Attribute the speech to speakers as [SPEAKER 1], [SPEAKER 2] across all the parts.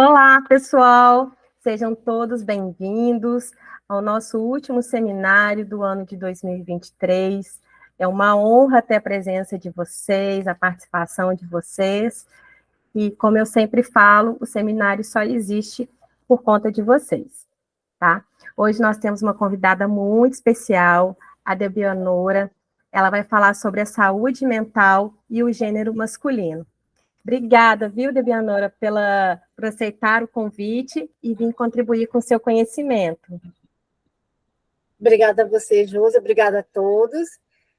[SPEAKER 1] Olá, pessoal! Sejam todos bem-vindos ao nosso último seminário do ano de 2023. É uma honra ter a presença de vocês, a participação de vocês. E, como eu sempre falo, o seminário só existe por conta de vocês, tá? Hoje nós temos uma convidada muito especial, a Debianora. Ela vai falar sobre a saúde mental e o gênero masculino. Obrigada, viu, Debianora, por aceitar o convite e vir contribuir com o seu conhecimento.
[SPEAKER 2] Obrigada a você, Josi, obrigada a todos.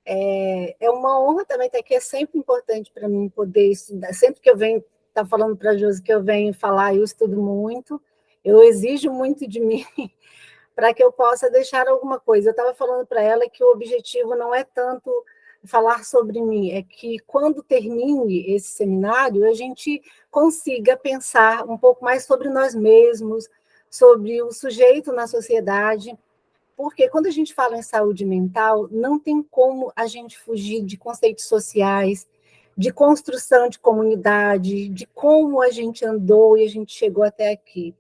[SPEAKER 2] É uma honra também estar aqui, é sempre importante para mim poder estudar. Sempre que eu venho estar falando para a Josi que eu venho falar, eu estudo muito, eu exijo muito de mim para que eu possa deixar alguma coisa. Eu estava falando para ela que o objetivo não é tanto falar sobre mim, é que quando termine esse seminário, a gente consiga pensar um pouco mais sobre nós mesmos, sobre o sujeito na sociedade, porque quando a gente fala em saúde mental, não tem como a gente fugir de conceitos sociais, de construção de comunidade, de como a gente andou e a gente chegou até aqui.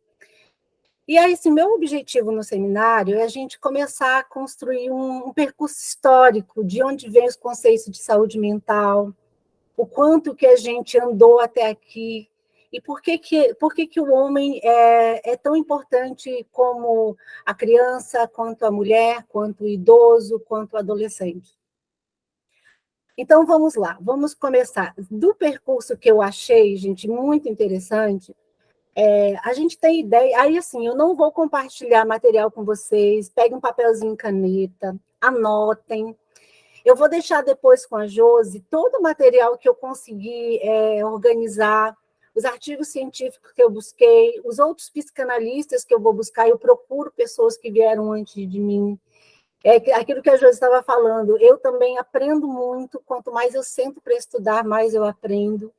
[SPEAKER 2] E aí, assim, meu objetivo no seminário é a gente começar a construir um percurso histórico de onde vem os conceitos de saúde mental, o quanto que a gente andou até aqui, e por que o homem é tão importante como a criança, quanto a mulher, quanto o idoso, quanto o adolescente. Então, vamos lá, vamos começar. Do percurso que eu achei, gente, muito interessante, a gente tem ideia... Aí, assim, eu não vou compartilhar material com vocês, peguem um papelzinho e caneta, anotem. Eu vou deixar depois com a Josi todo o material que eu consegui organizar, os artigos científicos que eu busquei, os outros psicanalistas que eu vou buscar, eu procuro pessoas que vieram antes de mim. Aquilo que a Josi estava falando, eu também aprendo muito, quanto mais eu sento para estudar, mais eu aprendo,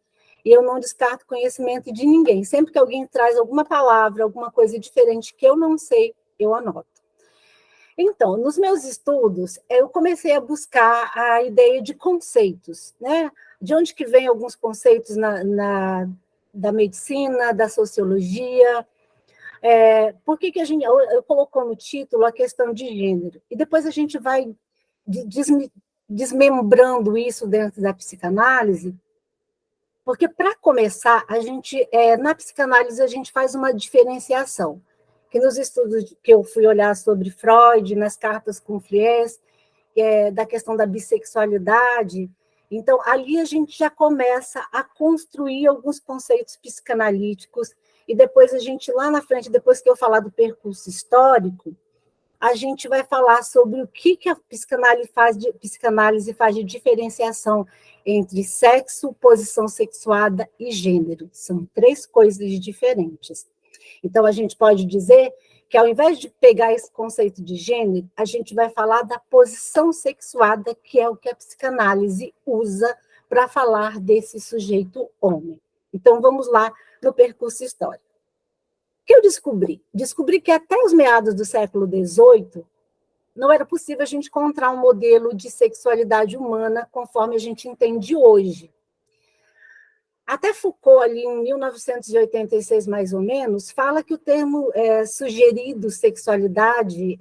[SPEAKER 2] e eu não descarto conhecimento de ninguém. Sempre que alguém traz alguma palavra, alguma coisa diferente que eu não sei, eu anoto. Então, nos meus estudos, eu comecei a buscar a ideia de conceitos, né? De onde que vem alguns conceitos da medicina, da sociologia. Por que a gente... Eu colocou no título a questão de gênero, e depois a gente vai desmembrando isso dentro da psicanálise, porque, para começar, na psicanálise a gente faz uma diferenciação, que nos estudos que eu fui olhar sobre Freud, nas cartas com Fliess, da questão da bissexualidade, então, ali a gente já começa a construir alguns conceitos psicanalíticos, e depois a gente, lá na frente, depois que eu falar do percurso histórico, a gente vai falar sobre o que a psicanálise faz de diferenciação entre sexo, posição sexuada e gênero. São três coisas diferentes. Então, a gente pode dizer que, ao invés de pegar esse conceito de gênero, a gente vai falar da posição sexuada, que é o que a psicanálise usa para falar desse sujeito homem. Então, vamos lá no percurso histórico. O que eu descobri? Descobri que até os meados do século XVIII não era possível a gente encontrar um modelo de sexualidade humana conforme a gente entende hoje. Até Foucault, ali em 1986, mais ou menos, fala que o termo sugerido sexualidade,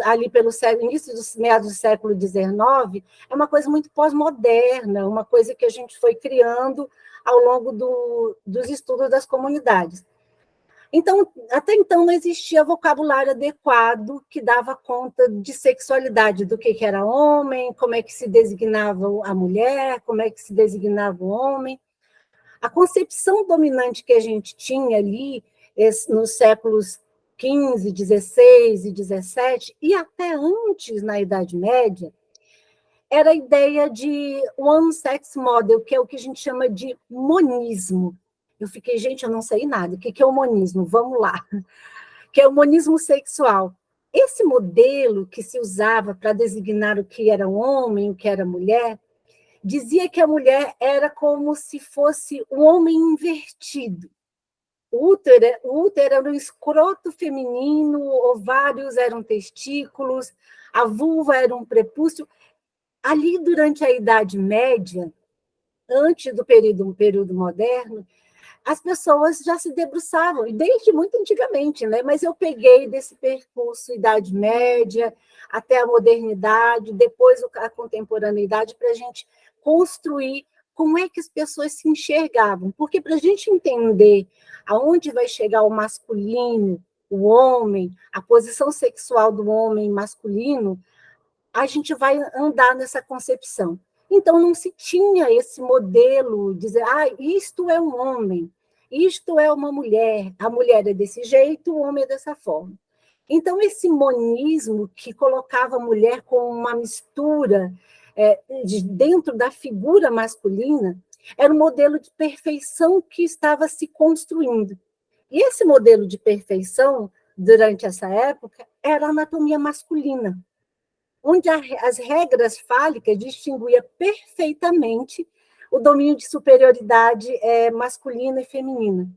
[SPEAKER 2] ali pelo início dos meados do século XIX, é uma coisa muito pós-moderna, uma coisa que a gente foi criando ao longo dos estudos das comunidades. Então, até então não existia vocabulário adequado que dava conta de sexualidade, do que era homem, como é que se designava a mulher, como é que se designava o homem. A concepção dominante que a gente tinha ali nos séculos XV, XVI e XVII, e até antes, na Idade Média, era a ideia de one sex model, que é o que a gente chama de monismo. Eu fiquei, gente, eu não sei nada. O que é o monismo? Vamos lá. Que é o monismo sexual. Esse modelo que se usava para designar o que era homem, o que era mulher, dizia que a mulher era como se fosse um homem invertido. O útero era um escroto feminino, ovários eram testículos, a vulva era um prepúcio. Ali, durante a Idade Média, antes do período moderno, as pessoas já se debruçavam, e desde muito antigamente, né? Mas eu peguei desse percurso Idade Média até a modernidade, depois a contemporaneidade, para a gente construir como é que as pessoas se enxergavam. Porque para a gente entender aonde vai chegar o masculino, o homem, a posição sexual do homem masculino, a gente vai andar nessa concepção. Então, não se tinha esse modelo de dizer, isto é um homem, isto é uma mulher, a mulher é desse jeito, o homem é dessa forma. Então, esse monismo que colocava a mulher como uma mistura dentro da figura masculina, era um modelo de perfeição que estava se construindo. E esse modelo de perfeição, durante essa época, era a anatomia masculina, onde as regras fálicas distinguia perfeitamente o domínio de superioridade masculina e feminina.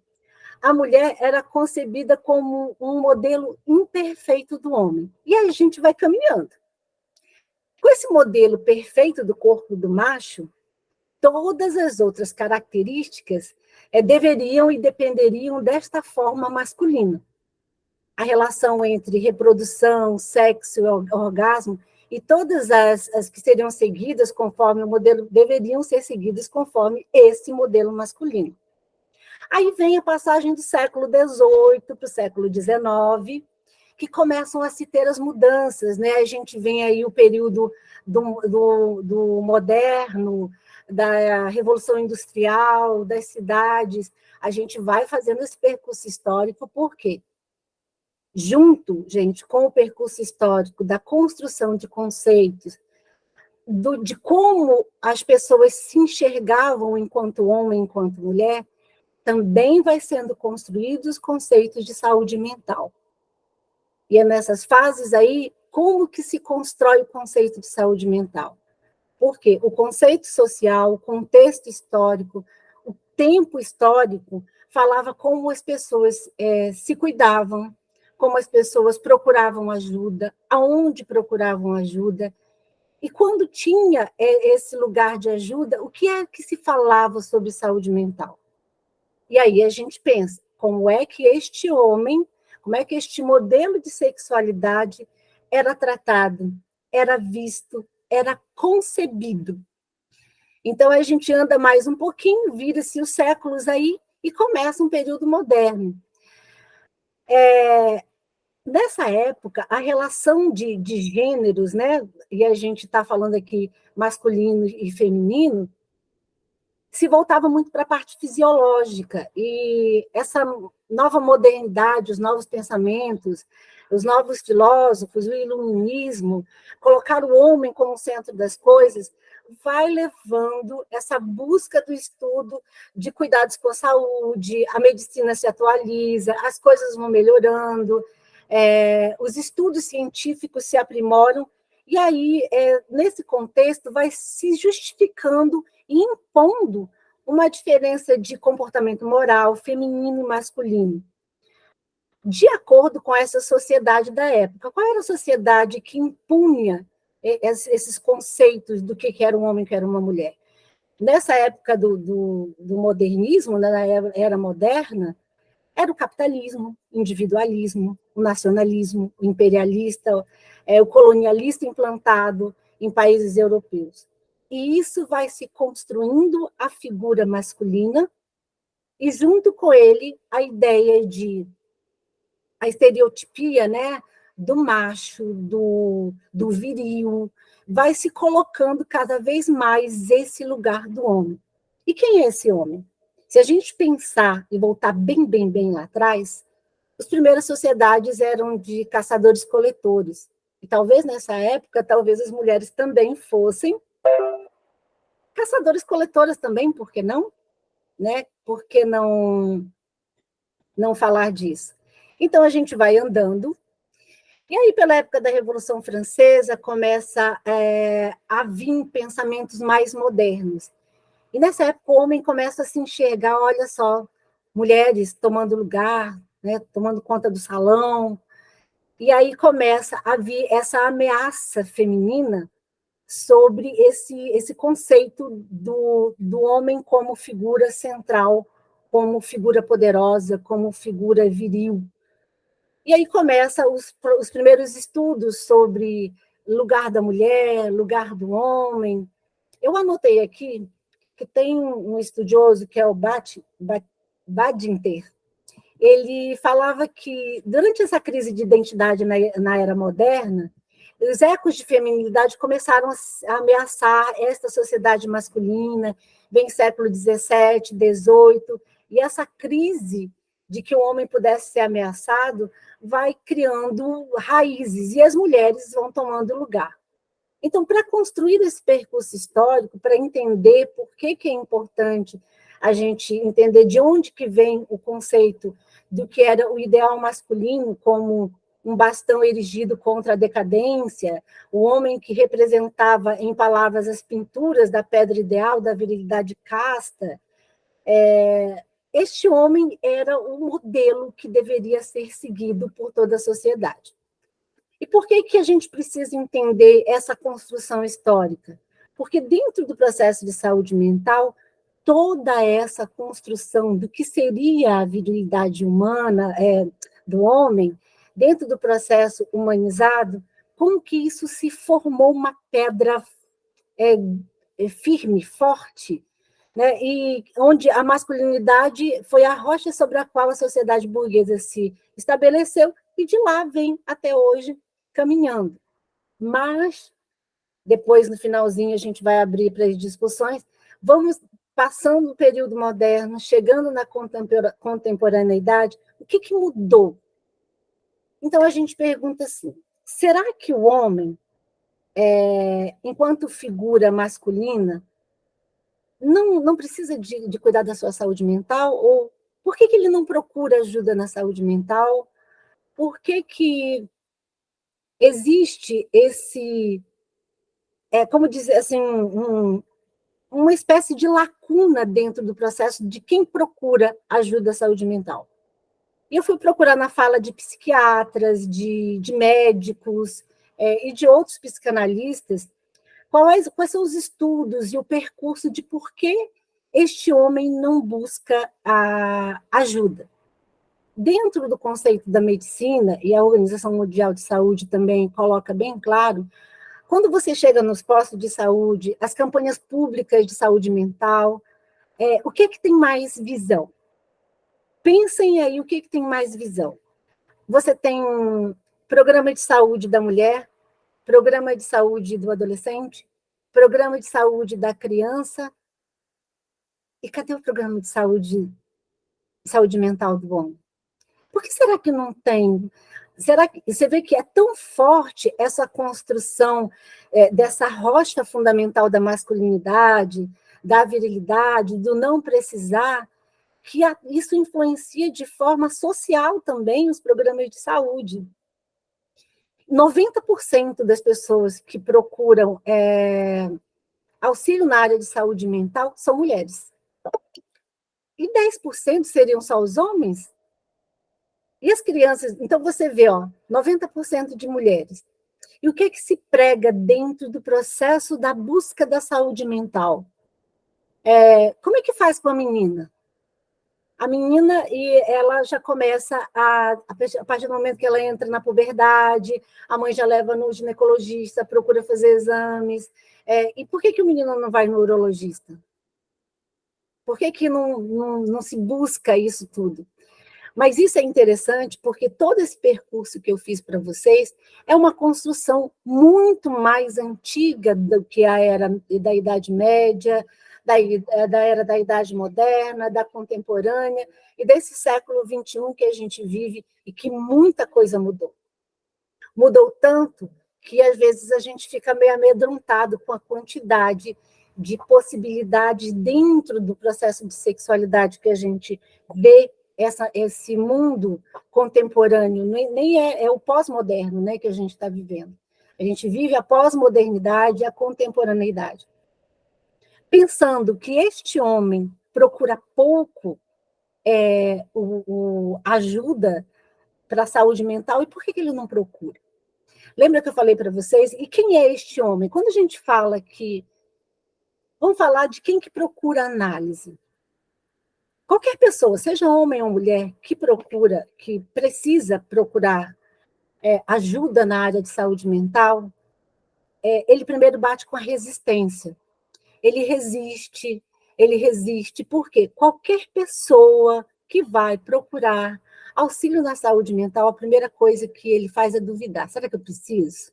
[SPEAKER 2] A mulher era concebida como um modelo imperfeito do homem. E aí a gente vai caminhando. Com esse modelo perfeito do corpo do macho, todas as outras características deveriam e dependeriam desta forma masculina. A relação entre reprodução, sexo e orgasmo, e todas as que seriam seguidas conforme o modelo, deveriam ser seguidas conforme esse modelo masculino. Aí vem a passagem do século XVIII para o século XIX, que começam a se ter as mudanças, né? A gente vem aí o período do moderno, da Revolução Industrial, das cidades, a gente vai fazendo esse percurso histórico, por quê? Junto, gente, com o percurso histórico da construção de conceitos, de como as pessoas se enxergavam enquanto homem, enquanto mulher, também vai sendo construídos conceitos de saúde mental. E é nessas fases aí, como que se constrói o conceito de saúde mental? Porque o conceito social, o contexto histórico, o tempo histórico, falava como as pessoas se cuidavam, como as pessoas procuravam ajuda, aonde procuravam ajuda. E quando tinha esse lugar de ajuda, o que é que se falava sobre saúde mental? E aí a gente pensa, como é que este homem, como é que este modelo de sexualidade era tratado, era visto, era concebido. Então a gente anda mais um pouquinho, vira-se os séculos aí e começa um período moderno. Nessa época, a relação de gêneros, né, e a gente está falando aqui masculino e feminino, se voltava muito para a parte fisiológica, e essa nova modernidade, os novos pensamentos, os novos filósofos, o iluminismo, colocar o homem como centro das coisas, vai levando essa busca do estudo de cuidados com a saúde, a medicina se atualiza, as coisas vão melhorando, os estudos científicos se aprimoram, e aí, nesse contexto, vai se justificando e impondo uma diferença de comportamento moral, feminino e masculino, de acordo com essa sociedade da época. Qual era a sociedade que impunha esses conceitos do que era um homem e que era uma mulher? Nessa época do modernismo, na era moderna, era o capitalismo, o individualismo, o nacionalismo, o imperialista, o colonialista implantado em países europeus. E isso vai se construindo a figura masculina e, junto com ele, a ideia a estereotipia, né, do macho, do viril, vai se colocando cada vez mais esse lugar do homem. E quem é esse homem? Se a gente pensar e voltar bem lá atrás, as primeiras sociedades eram de caçadores-coletores. E talvez nessa época, talvez as mulheres também fossem caçadores-coletoras também, por que não? Né? Por que não falar disso? Então, a gente vai andando, e aí, pela época da Revolução Francesa, começa a vir pensamentos mais modernos. E nessa época, o homem começa a se enxergar, olha só, mulheres tomando lugar, né, tomando conta do salão, e aí começa a vir essa ameaça feminina sobre esse conceito do homem como figura central, como figura poderosa, como figura viril. E aí começam os primeiros estudos sobre lugar da mulher, lugar do homem. Eu anotei aqui que tem um estudioso, que é o Badinter. Ele falava que, durante essa crise de identidade na era moderna, os ecos de feminilidade começaram a ameaçar esta sociedade masculina, vem século XVII, XVIII, e essa crise de que o homem pudesse ser ameaçado vai criando raízes, e as mulheres vão tomando lugar. Então, para construir esse percurso histórico, para entender por que é importante a gente entender de onde que vem o conceito do que era o ideal masculino como um bastão erigido contra a decadência, o homem que representava, em palavras, as pinturas da pedra ideal, da virilidade casta, este homem era o modelo que deveria ser seguido por toda a sociedade. E por que a gente precisa entender essa construção histórica? Porque dentro do processo de saúde mental, toda essa construção do que seria a virilidade humana do homem, dentro do processo humanizado, como que isso se formou uma pedra firme, forte, né? E onde a masculinidade foi a rocha sobre a qual a sociedade burguesa se estabeleceu, e de lá vem até hoje caminhando. Mas, depois, no finalzinho, a gente vai abrir para as discussões, vamos passando o período moderno, chegando na contemporaneidade, o que mudou? Então, a gente pergunta assim, será que o homem, enquanto figura masculina, não precisa de cuidar da sua saúde mental? Ou por que ele não procura ajuda na saúde mental? Por que existe esse, como dizer assim, uma espécie de lacuna dentro do processo de quem procura ajuda à saúde mental? E eu fui procurar na fala de psiquiatras, de médicos e de outros psicanalistas quais são os estudos e o percurso de por que este homem não busca a ajuda. Dentro do conceito da medicina, e a Organização Mundial de Saúde também coloca bem claro, quando você chega nos postos de saúde, as campanhas públicas de saúde mental, o que tem mais visão? Pensem aí o que tem mais visão. Você tem programa de saúde da mulher, programa de saúde do adolescente, programa de saúde da criança. E cadê o programa de saúde mental do homem? Por que será que não tem? Será que você vê que é tão forte essa construção dessa rocha fundamental da masculinidade, da virilidade, do não precisar, que isso influencia de forma social também os programas de saúde. 90% das pessoas que procuram auxílio na área de saúde mental são mulheres. E 10% seriam só os homens? E as crianças? Então, você vê, 90% de mulheres. E o que se prega dentro do processo da busca da saúde mental? Como é que faz com a menina? A menina, e ela já começa, a partir do momento que ela entra na puberdade, a mãe já leva no ginecologista, procura fazer exames. E por que o menino não vai no urologista? Por que não se busca isso tudo? Mas isso é interessante porque todo esse percurso que eu fiz para vocês é uma construção muito mais antiga do que a era da Idade Média, da era da Idade Moderna, da contemporânea, e desse século XXI que a gente vive e que muita coisa mudou. Mudou tanto que, às vezes, a gente fica meio amedrontado com a quantidade de possibilidades dentro do processo de sexualidade que a gente vê esse mundo contemporâneo, nem é o pós-moderno, né, que a gente está vivendo. A gente vive a pós-modernidade e a contemporaneidade. Pensando que este homem procura pouco ajuda para a saúde mental, e por que ele não procura? Lembra que eu falei para vocês? E quem é este homem? Quando a gente fala que... Vamos falar de quem que procura análise. qualquer pessoa, seja homem ou mulher, que precisa procurar ajuda na área de saúde mental, ele primeiro bate com a resistência. Ele resiste, porque qualquer pessoa que vai procurar auxílio na saúde mental, a primeira coisa que ele faz é duvidar. Será que eu preciso?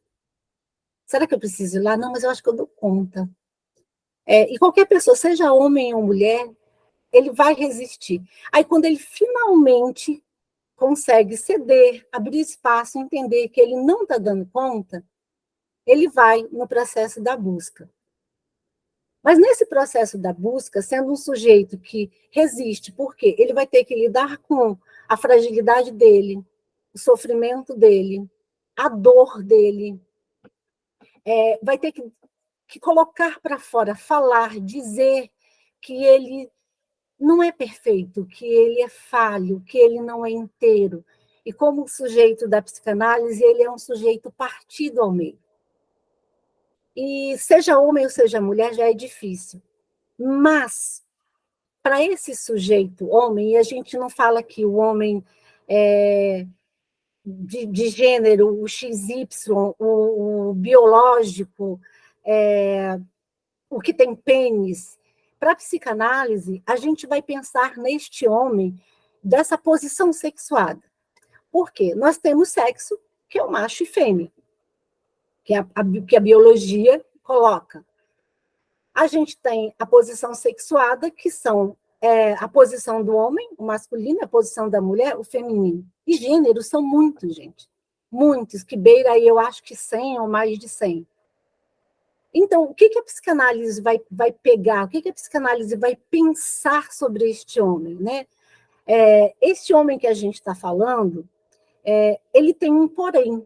[SPEAKER 2] Será que eu preciso ir lá? Não, mas eu acho que eu dou conta. E qualquer pessoa, seja homem ou mulher, ele vai resistir. Aí, quando ele finalmente consegue ceder, abrir espaço, entender que ele não está dando conta, ele vai no processo da busca. Mas nesse processo da busca, sendo um sujeito que resiste, porque ele vai ter que lidar com a fragilidade dele, o sofrimento dele, a dor dele, vai ter que colocar para fora, falar, dizer que ele não é perfeito, que ele é falho, que ele não é inteiro. E como sujeito da psicanálise, ele é um sujeito partido ao meio. E seja homem ou seja mulher, já é difícil. Mas, para esse sujeito homem, e a gente não fala que o homem de gênero, o XY, o biológico, o que tem pênis, para a psicanálise, a gente vai pensar neste homem dessa posição sexuada. Por quê? Nós temos sexo, que é o macho e fêmea, que a biologia coloca. A gente tem a posição sexuada, que são a posição do homem, o masculino, a posição da mulher, o feminino. E gêneros são muitos, gente. Muitos, que beira aí, eu acho que 100 ou mais de 100. Então, o que a psicanálise vai pegar? O que a psicanálise vai pensar sobre este homem? Né? Este homem que a gente está falando, ele tem um porém.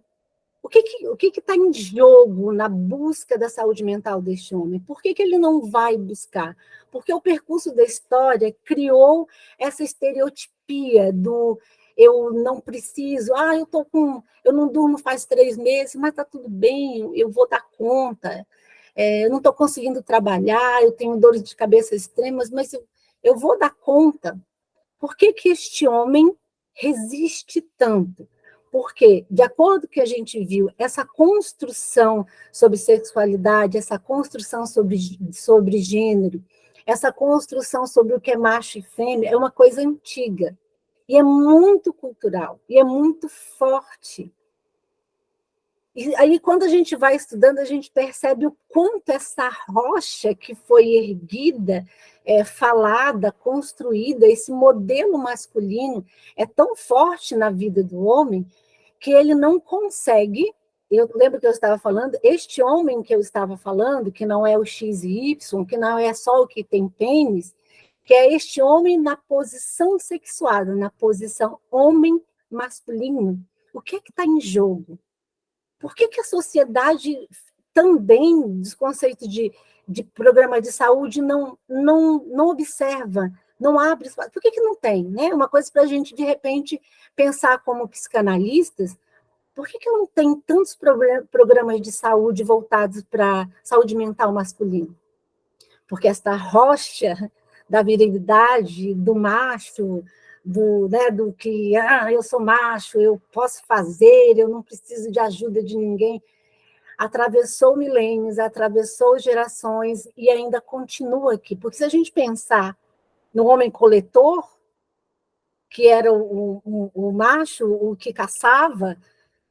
[SPEAKER 2] O que está em jogo na busca da saúde mental deste homem? Por que ele não vai buscar? Porque o percurso da história criou essa estereotipia do eu não preciso, eu não durmo faz 3 meses, mas está tudo bem, eu vou dar conta. Eu não estou conseguindo trabalhar, eu tenho dores de cabeça extremas, mas eu vou dar conta. Por que este homem resiste tanto? Porque, de acordo com o que a gente viu, essa construção sobre sexualidade, essa construção sobre gênero, essa construção sobre o que é macho e fêmea, é uma coisa antiga. E é muito cultural, e é muito forte. E aí, quando a gente vai estudando, a gente percebe o quanto essa rocha que foi erguida, falada, construída, esse modelo masculino é tão forte na vida do homem que ele não consegue. Eu lembro que eu estava falando, este homem que eu estava falando, que não é o X e Y, que não é só o que tem pênis, que é este homem na posição sexuada, na posição homem masculino. O que está em jogo? Por que a sociedade também, dos conceitos de programa de saúde, não observa, não abre espaço? Por que não tem? Né? Uma coisa para a gente, de repente, pensar como psicanalistas, por que não tem tantos programas de saúde voltados para saúde mental masculina? Porque esta rocha da virilidade, do macho, do que eu sou macho, eu posso fazer, eu não preciso de ajuda de ninguém, atravessou milênios, atravessou gerações e ainda continua aqui. Porque se a gente pensar no homem coletor, que era o macho, o que caçava,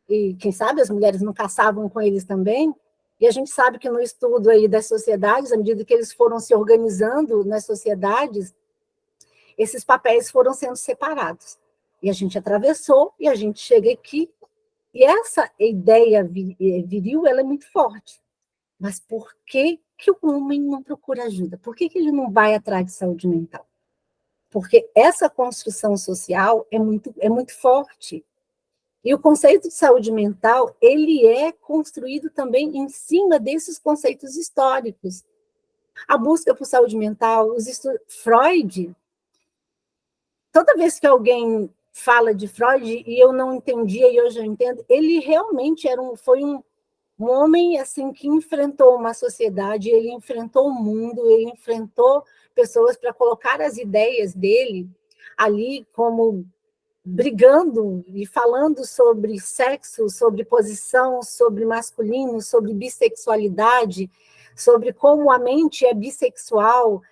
[SPEAKER 2] e quem sabe as mulheres não caçavam com eles também, e a gente sabe que no estudo aí das sociedades, à medida que eles foram se organizando nas sociedades, esses papéis foram sendo separados. E a gente atravessou, e a gente chega aqui, e essa ideia viril, ela é muito forte. Mas por que o homem não procura ajuda? Por que ele não vai atrás de saúde mental? Porque essa construção social é muito forte. E o conceito de saúde mental, ele é construído também em cima desses conceitos históricos. A busca por saúde mental, Freud, toda vez que alguém fala de Freud, e eu não entendia, e hoje eu entendo, ele realmente foi um Um homem assim que enfrentou uma sociedade, ele enfrentou o mundo, ele enfrentou pessoas para colocar as ideias dele ali como brigando e falando sobre sexo, sobre posição, sobre masculino, sobre bissexualidade, sobre como a mente é bissexual.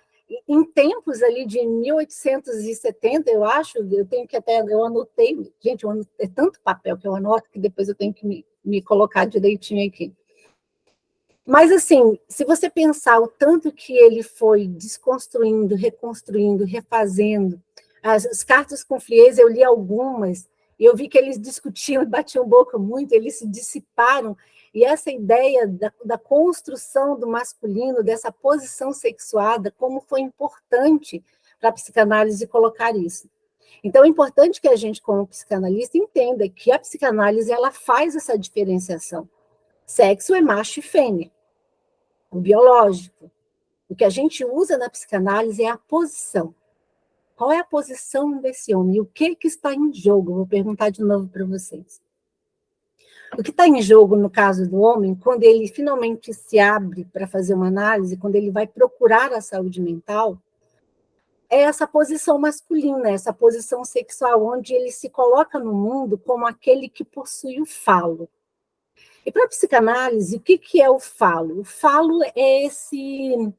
[SPEAKER 2] Em tempos ali de 1870, eu acho, eu tenho que até, eu anotei, gente, é tanto papel que eu anoto que depois eu tenho que me colocar direitinho aqui. Mas, assim, se você pensar o tanto que ele foi desconstruindo, reconstruindo, refazendo, as cartas com Friese, eu li algumas, e eu vi que eles discutiam e batiam boca muito, eles se dissiparam, e essa ideia da construção do masculino, dessa posição sexuada, como foi importante para a psicanálise colocar isso. Então, é importante que a gente, como psicanalista, entenda que a psicanálise ela faz essa diferenciação. Sexo é macho e fêmea, o biológico. O que a gente usa na psicanálise é a posição. Qual é a posição desse homem? E o que está em jogo? Vou perguntar de novo para vocês. O que está em jogo no caso do homem, quando ele finalmente se abre para fazer uma análise, quando ele vai procurar a saúde mental, é essa posição masculina, essa posição sexual, onde ele se coloca no mundo como aquele que possui o falo. E para a psicanálise, o que é o falo? O falo é esse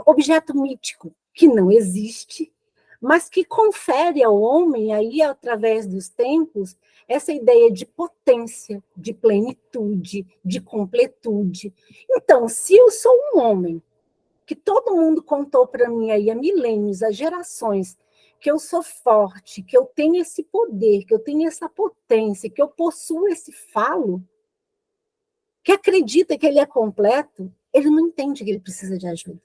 [SPEAKER 2] objeto mítico que não existe, mas que confere ao homem, aí através dos tempos, essa ideia de potência, de plenitude, de completude. Então, se eu sou um homem, que todo mundo contou para mim aí há milênios, há gerações, que eu sou forte, que eu tenho esse poder, que eu tenho essa potência, que eu possuo esse falo, que acredita que ele é completo, ele não entende que ele precisa de ajuda.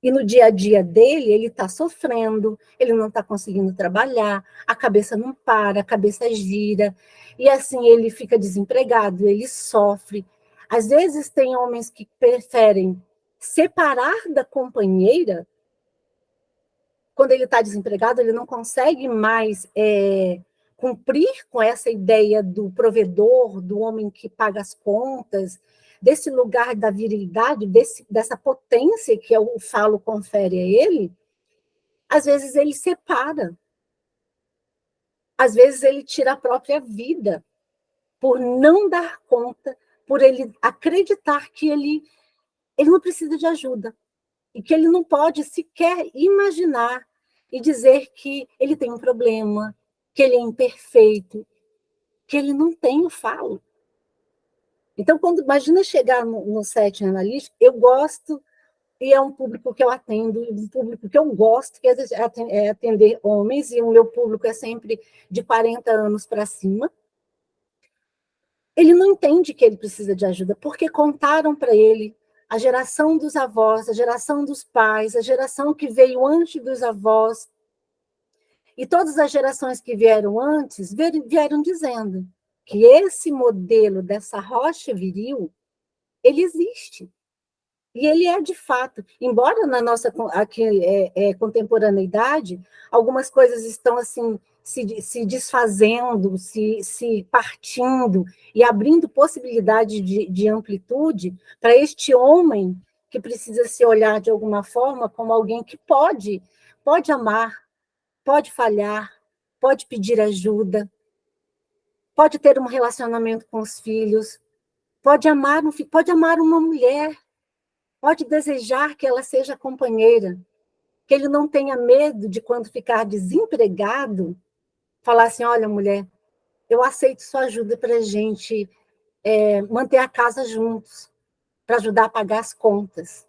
[SPEAKER 2] E no dia a dia dele, ele está sofrendo, ele não está conseguindo trabalhar, a cabeça não para, a cabeça gira, e assim ele fica desempregado, ele sofre. Às vezes tem homens que preferem separar da companheira, quando ele está desempregado, ele não consegue mais cumprir com essa ideia do provedor, do homem que paga as contas, desse lugar da virilidade, dessa potência que o falo confere a ele. Às vezes ele separa, às vezes ele tira a própria vida, por não dar conta, por ele acreditar que ele não precisa de ajuda, e que ele não pode sequer imaginar e dizer que ele tem um problema, que ele é imperfeito, que ele não tem o falo. Então, quando imagina chegar no setting analítico, eu gosto, e é um público que eu atendo, um público que eu gosto, que é atender homens, e o meu público é sempre de 40 anos para cima. Ele não entende que ele precisa de ajuda, porque contaram para ele a geração dos avós, a geração dos pais, a geração que veio antes dos avós, e todas as gerações que vieram antes vieram dizendo que esse modelo dessa rocha viril, ele existe. E ele é de fato, embora na nossa aqui, contemporaneidade, algumas coisas estão assim se desfazendo, se partindo e abrindo possibilidade de amplitude para este homem que precisa se olhar de alguma forma como alguém que pode amar, pode falhar, pode pedir ajuda, pode ter um relacionamento com os filhos, pode amar uma mulher, pode desejar que ela seja companheira, que ele não tenha medo de, quando ficar desempregado, falar assim: olha, mulher, eu aceito sua ajuda para a gente manter a casa juntos, para ajudar a pagar as contas.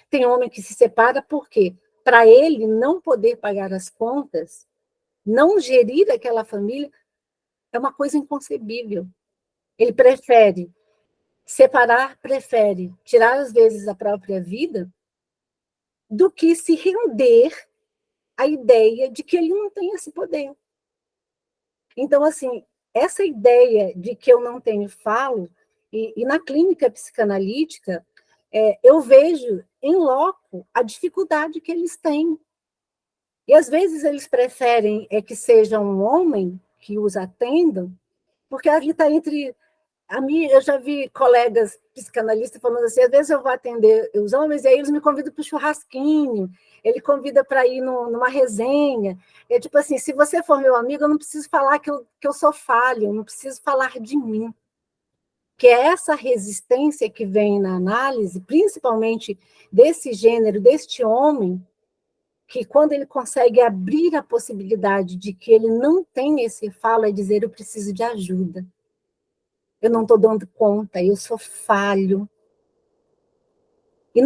[SPEAKER 2] Tem homem que se separa porque, para ele não poder pagar as contas, não gerir aquela família, é uma coisa inconcebível. Ele prefere separar, prefere tirar, às vezes, a própria vida, do que se render à ideia de que ele não tem esse poder. Então, assim, essa ideia de que eu não tenho falo, e na clínica psicanalítica, eu vejo em loco a dificuldade que eles têm. E, às vezes, eles preferem que seja um homem que os atenda, porque ali está entre eu já vi colegas psicanalistas falando assim, às vezes eu vou atender os homens e aí eles me convidam para o churrasquinho, ele convida para ir numa resenha. É tipo assim, se você for meu amigo, eu não preciso falar que eu sou falho, eu não preciso falar de mim. Que é essa resistência que vem na análise, principalmente desse gênero, deste homem, que quando ele consegue abrir a possibilidade de que ele não tem esse falo, é dizer, eu preciso de ajuda. Eu não estou dando conta, eu sou falho. E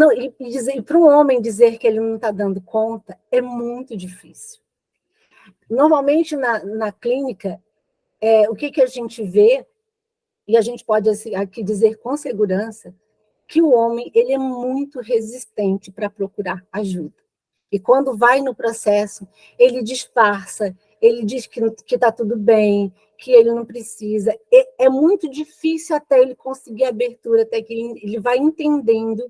[SPEAKER 2] para um homem dizer que ele não está dando conta é muito difícil. Normalmente, na clínica, o que a gente vê, e a gente pode assim, aqui dizer com segurança, que o homem ele é muito resistente para procurar ajuda. E quando vai no processo, ele disfarça, ele diz que está tudo bem, que ele não precisa. É muito difícil até ele conseguir abertura, até que ele vai entendendo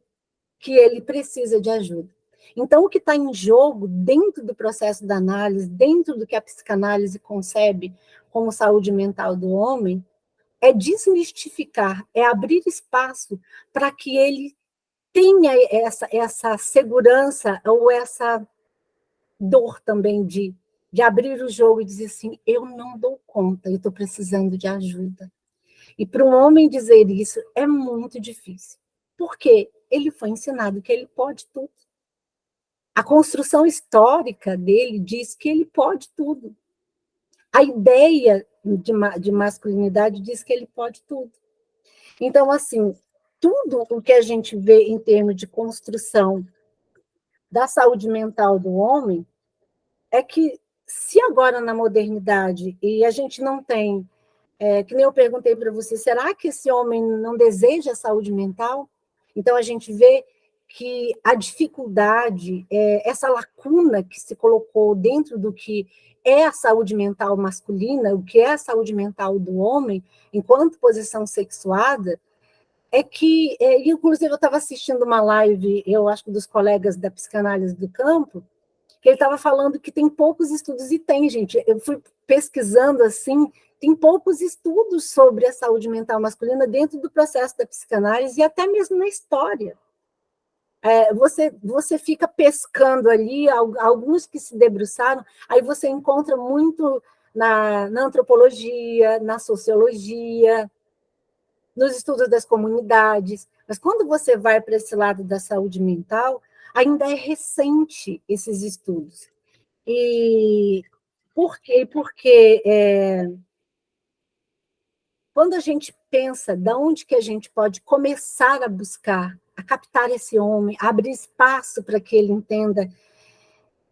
[SPEAKER 2] que ele precisa de ajuda. Então, o que está em jogo dentro do processo da análise, dentro do que a psicanálise concebe como saúde mental do homem, é desmistificar, é abrir espaço para que ele tenha essa segurança ou essa dor também de abrir o jogo e dizer assim, eu não dou conta, eu estou precisando de ajuda. E para um homem dizer isso é muito difícil, porque ele foi ensinado que ele pode tudo. A construção histórica dele diz que ele pode tudo. A ideia de masculinidade diz que ele pode tudo. Então, assim, tudo o que a gente vê em termos de construção da saúde mental do homem é que, se agora na modernidade, e a gente não tem, que nem eu perguntei para você, será que esse homem não deseja saúde mental? Então, a gente vê que a dificuldade, essa lacuna que se colocou dentro do que é a saúde mental masculina, o que é a saúde mental do homem, enquanto posição sexuada, é que, inclusive, eu estava assistindo uma live, eu acho que dos colegas da psicanálise do campo, que ele estava falando que tem poucos estudos, e tem, gente, eu fui pesquisando assim, tem poucos estudos sobre a saúde mental masculina dentro do processo da psicanálise e até mesmo na história. Você fica pescando ali, alguns que se debruçaram, aí você encontra muito na antropologia, na sociologia, nos estudos das comunidades, mas quando você vai para esse lado da saúde mental, ainda é recente esses estudos. E por quê? Porque quando a gente pensa de onde que a gente pode começar a buscar, a captar esse homem, a abrir espaço para que ele entenda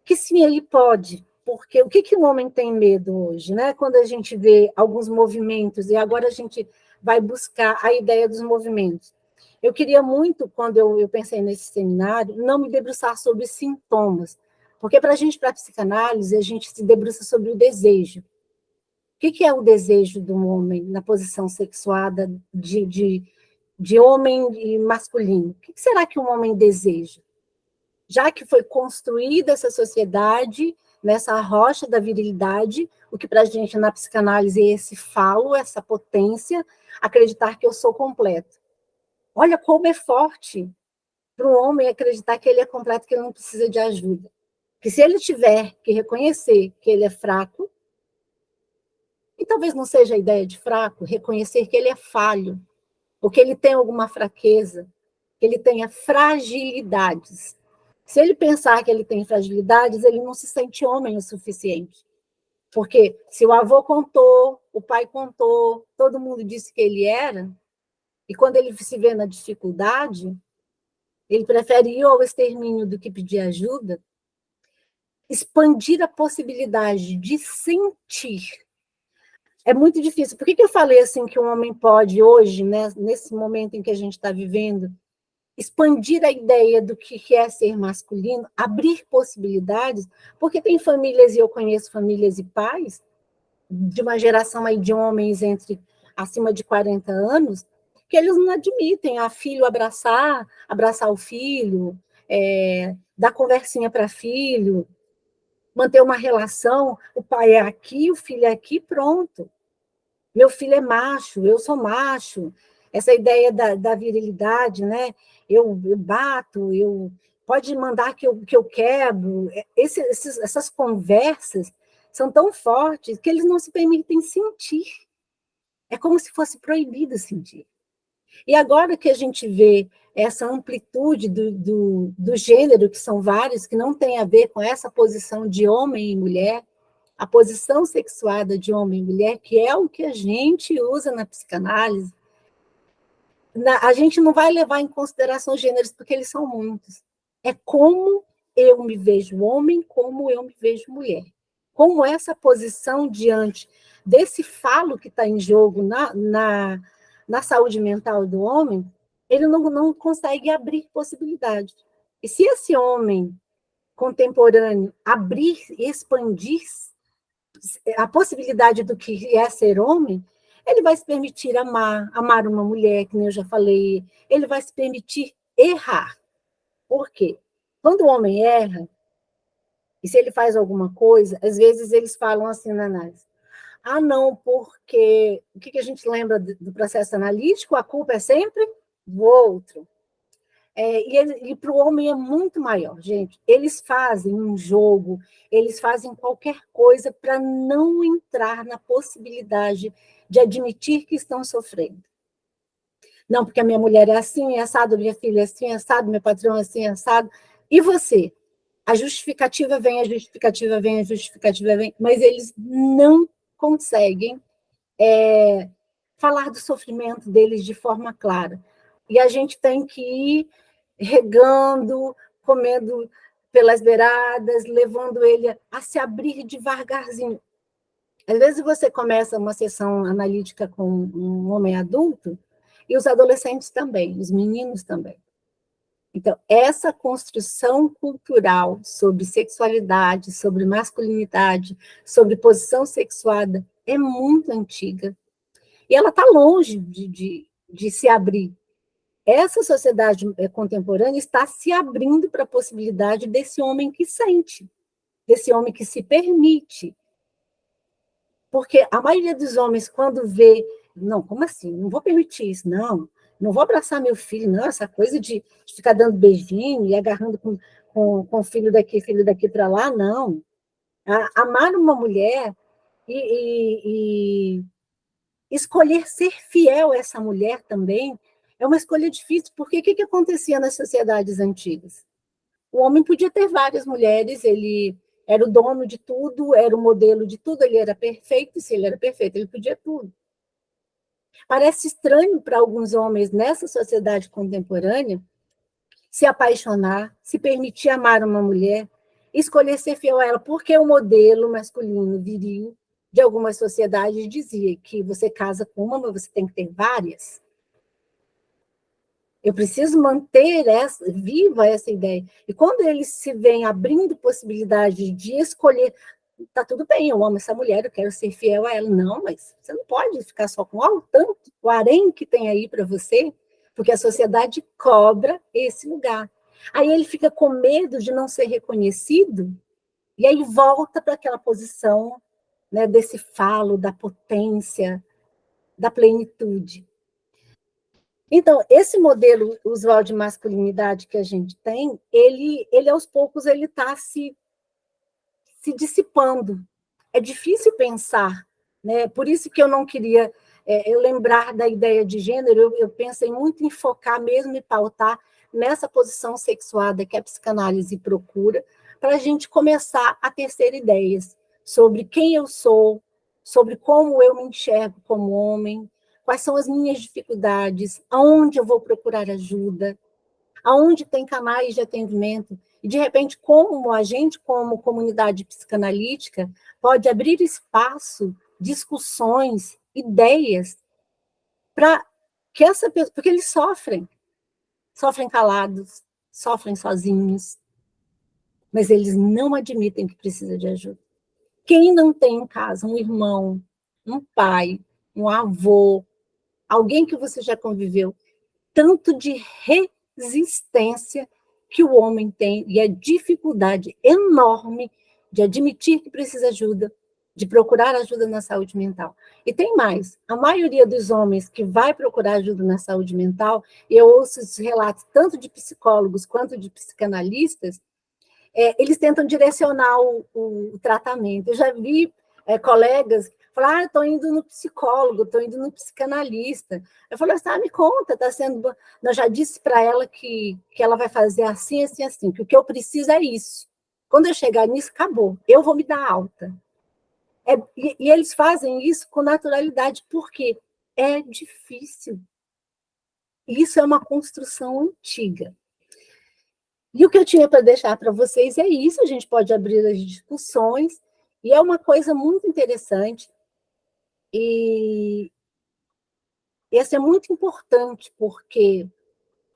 [SPEAKER 2] que sim, ele pode, porque o que o homem tem medo hoje, né? Quando a gente vê alguns movimentos, e agora a gente vai buscar a ideia dos movimentos. Eu queria muito, quando eu pensei nesse seminário, não me debruçar sobre sintomas, porque para a psicanálise, a gente se debruça sobre o desejo. O que é o desejo de um homem na posição sexuada de homem e masculino? O que será que um homem deseja? Já que foi construída essa sociedade nessa rocha da virilidade, o que para a gente na psicanálise é esse falo, essa potência, acreditar que eu sou completo. Olha como é forte para um homem acreditar que ele é completo, que ele não precisa de ajuda. Que se ele tiver que reconhecer que ele é fraco, e talvez não seja a ideia de fraco, reconhecer que ele é falho, ou que ele tem alguma fraqueza, que ele tenha fragilidades. Se ele pensar que ele tem fragilidades, ele não se sente homem o suficiente. Porque se o avô contou, o pai contou, todo mundo disse que ele era, e quando ele se vê na dificuldade, ele prefere ir ao extermínio do que pedir ajuda. Expandir a possibilidade de sentir é muito difícil. Por que eu falei assim que um homem pode hoje, né, nesse momento em que a gente está vivendo, expandir a ideia do que é ser masculino, abrir possibilidades, porque tem famílias, e eu conheço famílias e pais, de uma geração aí de homens acima de 40 anos, que eles não admitem a filho abraçar o filho, dar conversinha para filho, manter uma relação, o pai é aqui, o filho é aqui, pronto. Meu filho é macho, eu sou macho. Essa ideia da virilidade, né? Eu bato, pode mandar que eu quebro. Essas conversas são tão fortes que eles não se permitem sentir. É como se fosse proibido sentir. E agora que a gente vê essa amplitude do gênero, que são vários, que não tem a ver com essa posição de homem e mulher, a posição sexuada de homem e mulher, que é o que a gente usa na psicanálise, a gente não vai levar em consideração os gêneros, porque eles são muitos. É como eu me vejo homem, como eu me vejo mulher. Como essa posição diante desse falo que está em jogo na saúde mental do homem, ele não consegue abrir possibilidade. E se esse homem contemporâneo abrir, expandir a possibilidade do que é ser homem, ele vai se permitir amar uma mulher, que nem eu já falei, ele vai se permitir errar. Por quê? Quando o homem erra, e se ele faz alguma coisa, às vezes eles falam assim na análise, não, porque o que a gente lembra do processo analítico? A culpa é sempre do outro. E para o homem é muito maior, gente. Eles fazem um jogo, eles fazem qualquer coisa para não entrar na possibilidade de admitir que estão sofrendo. Não, porque a minha mulher é assim, é assado, minha filha é assim, é assado, meu patrão é assim, é assado. E você? A justificativa vem, a justificativa vem, a justificativa vem, mas eles não conseguem falar do sofrimento deles de forma clara. E a gente tem que ir regando, comendo pelas beiradas, levando ele a se abrir devagarzinho. Às vezes você começa uma sessão analítica com um homem adulto, e os adolescentes também, os meninos também. Então, essa construção cultural sobre sexualidade, sobre masculinidade, sobre posição sexuada, é muito antiga. E ela está longe de se abrir. Essa sociedade contemporânea está se abrindo para a possibilidade desse homem que sente, desse homem que se permite. Porque a maioria dos homens, quando vê, não, como assim? Não vou permitir isso, não vou abraçar meu filho, não, essa coisa de ficar dando beijinho e agarrando com filho daqui para lá, não. Amar uma mulher e escolher ser fiel a essa mulher também é uma escolha difícil, porque o que acontecia nas sociedades antigas? O homem podia ter várias mulheres, ele era o dono de tudo, era o modelo de tudo, ele era perfeito, e se ele era perfeito, ele podia tudo. Parece estranho para alguns homens nessa sociedade contemporânea se apaixonar, se permitir amar uma mulher, escolher ser fiel a ela, porque o modelo masculino viril de algumas sociedades dizia que você casa com uma, mas você tem que ter várias. Eu preciso manter viva essa ideia. E quando eles se veem abrindo possibilidade de escolher, tá tudo bem, eu amo essa mulher, eu quero ser fiel a ela. Não, mas você não pode ficar só com o tanto, o harém que tem aí para você, porque a sociedade cobra esse lugar. Aí ele fica com medo de não ser reconhecido, e aí volta para aquela posição, né, desse falo, da potência, da plenitude. Então, esse modelo usual de masculinidade que a gente tem, ele aos poucos, ele está se dissipando. É difícil pensar, né? Por isso que eu não queria eu lembrar da ideia de gênero, eu pensei muito em focar mesmo e pautar nessa posição sexuada que a psicanálise procura, para a gente começar a tecer ideias sobre quem eu sou, sobre como eu me enxergo como homem, quais são as minhas dificuldades, aonde eu vou procurar ajuda, aonde tem canais de atendimento, e, de repente, como a gente, como comunidade psicanalítica, pode abrir espaço, discussões, ideias, para que essa pessoa, porque eles sofrem calados, sofrem sozinhos, mas eles não admitem que precisa de ajuda. Quem não tem em casa um irmão, um pai, um avô, alguém que você já conviveu, tanto de resistência que o homem tem e a dificuldade enorme de admitir que precisa de ajuda, de procurar ajuda na saúde mental. E tem mais, a maioria dos homens que vai procurar ajuda na saúde mental, eu ouço esses relatos tanto de psicólogos quanto de psicanalistas, eles tentam direcionar o tratamento. Eu já vi colegas falar, estou indo no psicólogo, estou indo no psicanalista. Eu falei, me conta, está sendo... Eu já disse para ela que ela vai fazer assim, assim, assim, que o que eu preciso é isso. Quando eu chegar nisso, acabou. Eu vou me dar alta. E eles fazem isso com naturalidade, porque é difícil. Isso é uma construção antiga. E o que eu tinha para deixar para vocês é isso, a gente pode abrir as discussões, e é uma coisa muito interessante, e esse é muito importante, porque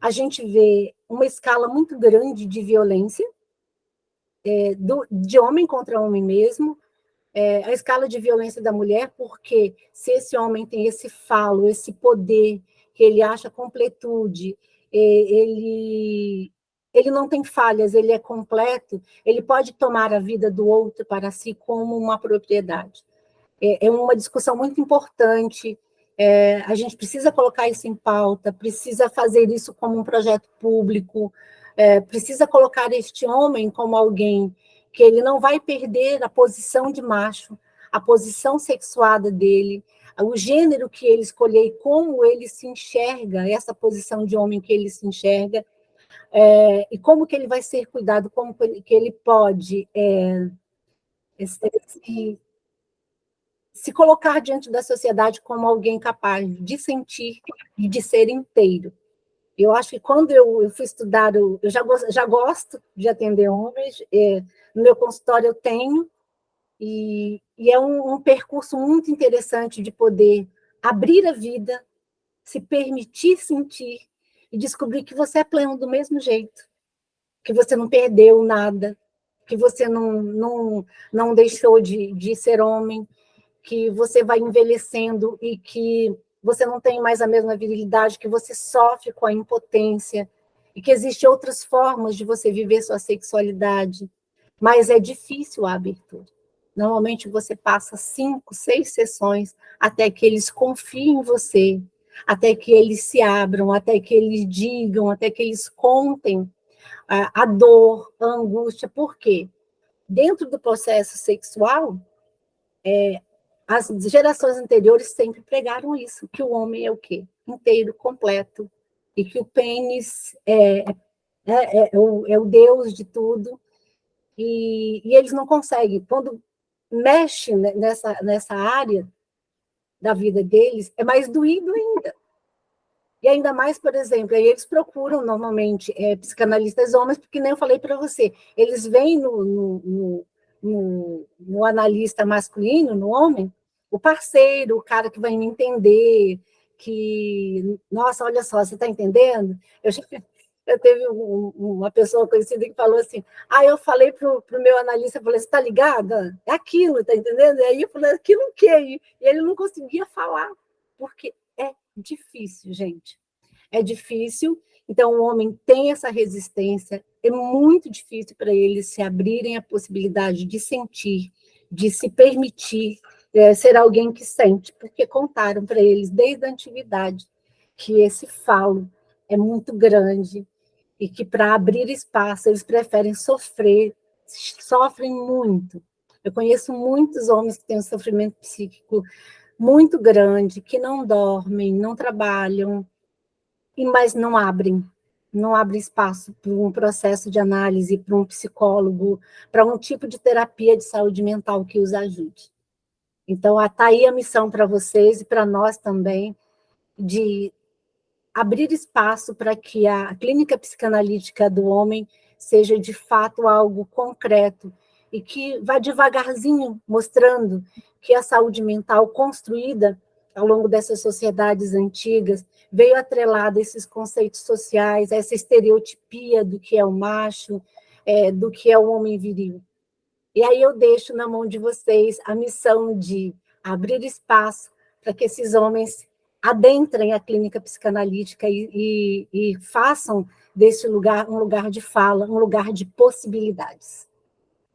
[SPEAKER 2] a gente vê uma escala muito grande de violência, de homem contra homem mesmo, a escala de violência da mulher, porque se esse homem tem esse falo, esse poder, que ele acha completude, ele não tem falhas, ele é completo, ele pode tomar a vida do outro para si como uma propriedade. É uma discussão muito importante, a gente precisa colocar isso em pauta, precisa fazer isso como um projeto público, precisa colocar este homem como alguém que ele não vai perder a posição de macho, a posição sexuada dele, o gênero que ele escolher e como ele se enxerga, essa posição de homem que ele se enxerga, e como que ele vai ser cuidado, como que ele pode se colocar diante da sociedade como alguém capaz de sentir e de ser inteiro. Eu acho que quando eu fui estudar, eu já gosto de atender homens, no meu consultório eu tenho, e é um percurso muito interessante de poder abrir a vida, se permitir sentir e descobrir que você é pleno do mesmo jeito, que você não perdeu nada, que você não deixou de ser homem, que você vai envelhecendo e que você não tem mais a mesma virilidade, que você sofre com a impotência, e que existem outras formas de você viver sua sexualidade, mas é difícil a abertura. Normalmente você passa 5, 6 sessões até que eles confiem em você, até que eles se abram, até que eles digam, até que eles contem a dor, a angústia. Por quê? Dentro do processo sexual, as gerações anteriores sempre pregaram isso, que o homem é o quê? Inteiro, completo, e que o pênis é o Deus de tudo, e eles não conseguem. Quando mexe nessa área da vida deles, é mais doído ainda. E ainda mais, por exemplo, aí eles procuram normalmente psicanalistas homens, porque nem eu falei para você, eles veem no analista masculino, no homem, o parceiro, o cara que vai me entender, que, nossa, olha só, você está entendendo? Eu teve uma pessoa conhecida que falou assim, eu falei para o meu analista, eu falei, você está ligada? É aquilo, está entendendo? E aí eu falei, aquilo o quê? E ele não conseguia falar, porque é difícil, gente. É difícil, então o homem tem essa resistência, é muito difícil para eles se abrirem a possibilidade de sentir, de se permitir ser alguém que sente, porque contaram para eles desde a antiguidade que esse falo é muito grande e que para abrir espaço eles preferem sofrer, sofrem muito. Eu conheço muitos homens que têm um sofrimento psíquico muito grande, que não dormem, não trabalham, mas não abrem espaço para um processo de análise, para um psicólogo, para um tipo de terapia de saúde mental que os ajude. Então, está aí a missão para vocês e para nós também, de abrir espaço para que a clínica psicanalítica do homem seja, de fato, algo concreto e que vá devagarzinho mostrando que a saúde mental construída ao longo dessas sociedades antigas veio atrelada a esses conceitos sociais, a essa estereotipia do que é o macho, do que é o homem viril. E aí eu deixo na mão de vocês a missão de abrir espaço para que esses homens adentrem a clínica psicanalítica e façam desse lugar um lugar de fala, um lugar de possibilidades.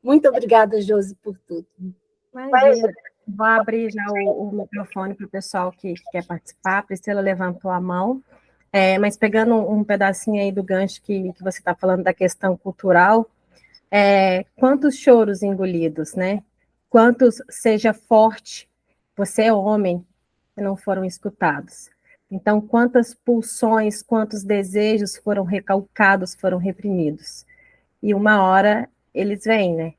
[SPEAKER 2] Muito obrigada, Josi, por tudo.
[SPEAKER 1] Imagina. Vou abrir já o microfone para o pessoal que quer participar. A Priscila levantou a mão. Mas pegando um pedacinho aí do gancho que você está falando da questão cultural, quantos choros engolidos, né? Quantos seja forte, você é homem, que não foram escutados. Então, quantas pulsões, quantos desejos foram recalcados, foram reprimidos. E uma hora eles vêm, né?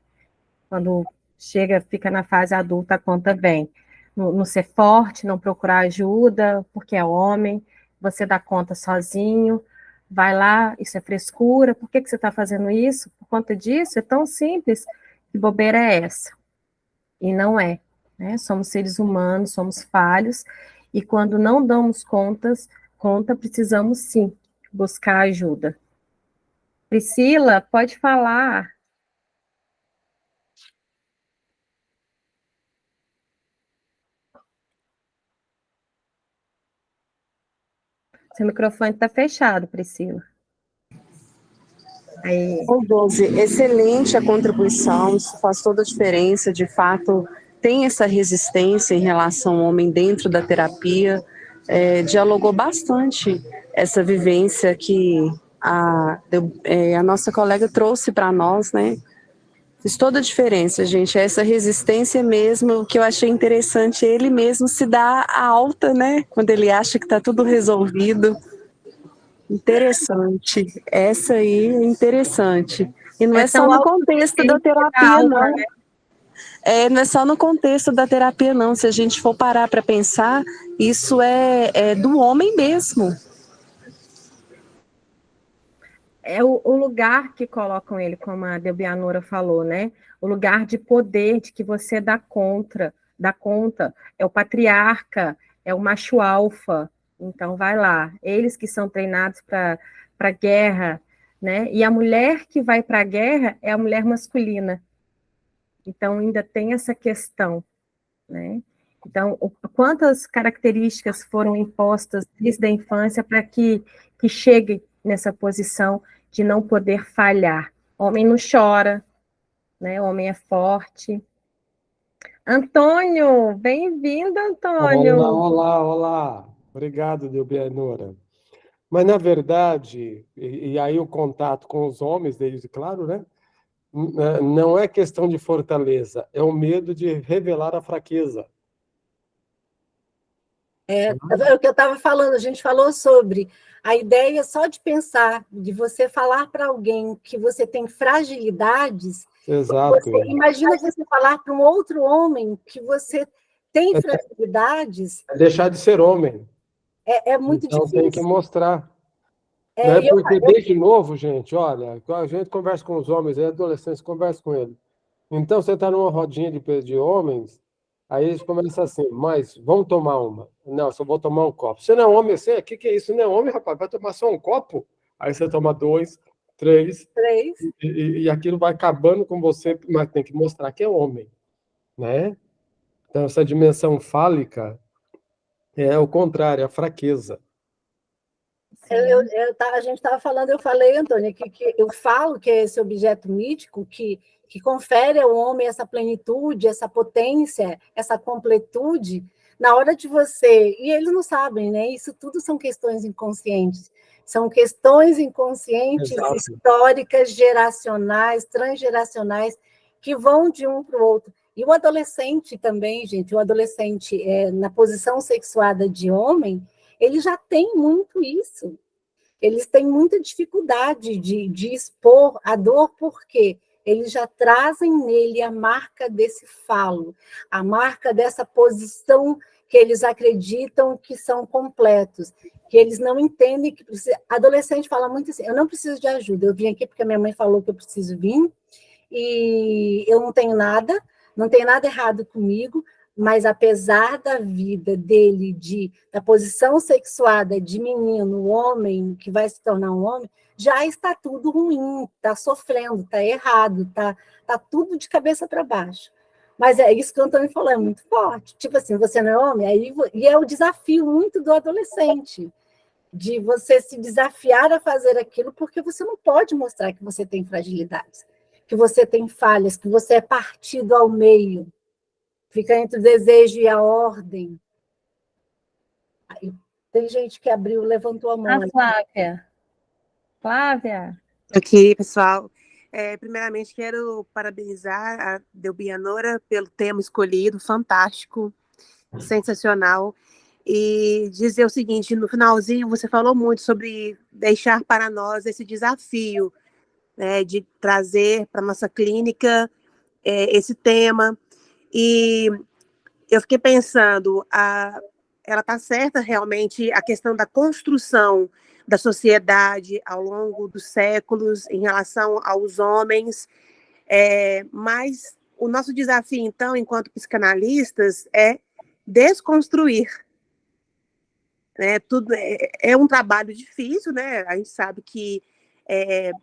[SPEAKER 1] Quando chega, fica na fase adulta, a conta vem. Não ser forte, não procurar ajuda, porque é homem, você dá conta sozinho, vai lá, isso é frescura, por que você está fazendo isso? Por conta disso, é tão simples, que bobeira é essa? E não é, né? Somos seres humanos, somos falhos, e quando não damos conta, precisamos sim buscar ajuda. Priscila, pode falar. Seu microfone está fechado, Priscila. Aí.
[SPEAKER 3] Ô, Doze, excelente a contribuição, isso faz toda a diferença, de fato, tem essa resistência em relação ao homem dentro da terapia, dialogou bastante essa vivência que a nossa colega trouxe para nós, né? Fez toda a diferença, gente, essa resistência mesmo, o que eu achei interessante, ele mesmo se dá a alta, né, quando ele acha que está tudo resolvido. Interessante, essa aí é interessante. E não é só no contexto da terapia, não. Não é só no contexto da terapia, não. Se a gente for parar para pensar, isso é do homem mesmo.
[SPEAKER 1] É o lugar que colocam ele, como a Delbianora falou, né? O lugar de poder, de que você dá conta, é o patriarca, é o macho alfa. Então, vai lá. Eles que são treinados para a guerra, né? E a mulher que vai para a guerra é a mulher masculina. Então, ainda tem essa questão, né? Então, quantas características foram impostas desde a infância para que chegue nessa posição de não poder falhar? Homem não chora, né? Homem é forte. Antônio, bem-vindo, Antônio.
[SPEAKER 4] Olá. Obrigado, Delbianora. Mas, na verdade, e aí o contato com os homens, desde claro, né? Não é questão de fortaleza, é o medo de revelar a fraqueza.
[SPEAKER 2] É o que eu estava falando, a gente falou sobre a ideia só de pensar, de você falar para alguém que você tem fragilidades.
[SPEAKER 4] Exato.
[SPEAKER 2] Imagina você falar para um outro homem que você tem fragilidades.
[SPEAKER 4] É deixar de ser homem.
[SPEAKER 2] É muito
[SPEAKER 4] então,
[SPEAKER 2] difícil.
[SPEAKER 4] Tem que mostrar. Porque desde novo, gente, olha, a gente conversa com os homens, adolescentes, conversa com eles. Então, você está numa rodinha de homens, aí eles começam assim, mas vamos tomar uma. Não, só vou tomar um copo. Você não é homem assim? O que é isso? Não é homem, rapaz? Vai tomar só um copo? Aí você toma 2, 3. E aquilo vai acabando com você, mas tem que mostrar que é homem, né? Então, essa dimensão fálica é o contrário, é a fraqueza.
[SPEAKER 2] A gente estava falando, eu falei, Antônia, que eu falo que é esse objeto mítico que confere ao homem essa plenitude, essa potência, essa completude, na hora de você... E eles não sabem, né? Isso tudo são questões inconscientes. São questões inconscientes, Exato. Históricas, geracionais, transgeracionais, que vão de um para o outro. E o adolescente também, gente, o adolescente na posição sexuada de homem, ele já tem muito isso. Eles têm muita dificuldade de expor a dor, porque eles já trazem nele a marca desse falo, a marca dessa posição que eles acreditam que são completos, que eles não entendem que precisa... Adolescente fala muito assim, eu não preciso de ajuda, eu vim aqui porque a minha mãe falou que eu preciso vir, e eu não tenho nada errado comigo, mas apesar da vida dele, da posição sexuada de menino, homem, que vai se tornar um homem, já está tudo ruim, está sofrendo, está errado, está tudo de cabeça para baixo. Mas é isso que o Antônio falou, é muito forte. Tipo assim, você não é homem? E é o desafio muito do adolescente, de você se desafiar a fazer aquilo, porque você não pode mostrar que você tem fragilidades, que você tem falhas, que você é partido ao meio. Fica entre o desejo e a ordem. Aí, tem gente que abriu, levantou a mão.
[SPEAKER 1] A Flávia. Flávia.
[SPEAKER 5] Aqui, pessoal. Primeiramente, quero parabenizar a Delbianora pelo tema escolhido, fantástico, sensacional. E dizer o seguinte, no finalzinho você falou muito sobre deixar para nós esse desafio, né, de trazer para a nossa clínica esse tema. E eu fiquei pensando, ela está certa realmente, a questão da construção da sociedade ao longo dos séculos em relação aos homens, mas o nosso desafio, então, enquanto psicanalistas, é desconstruir. Né? Tudo é um trabalho difícil, né? A gente sabe que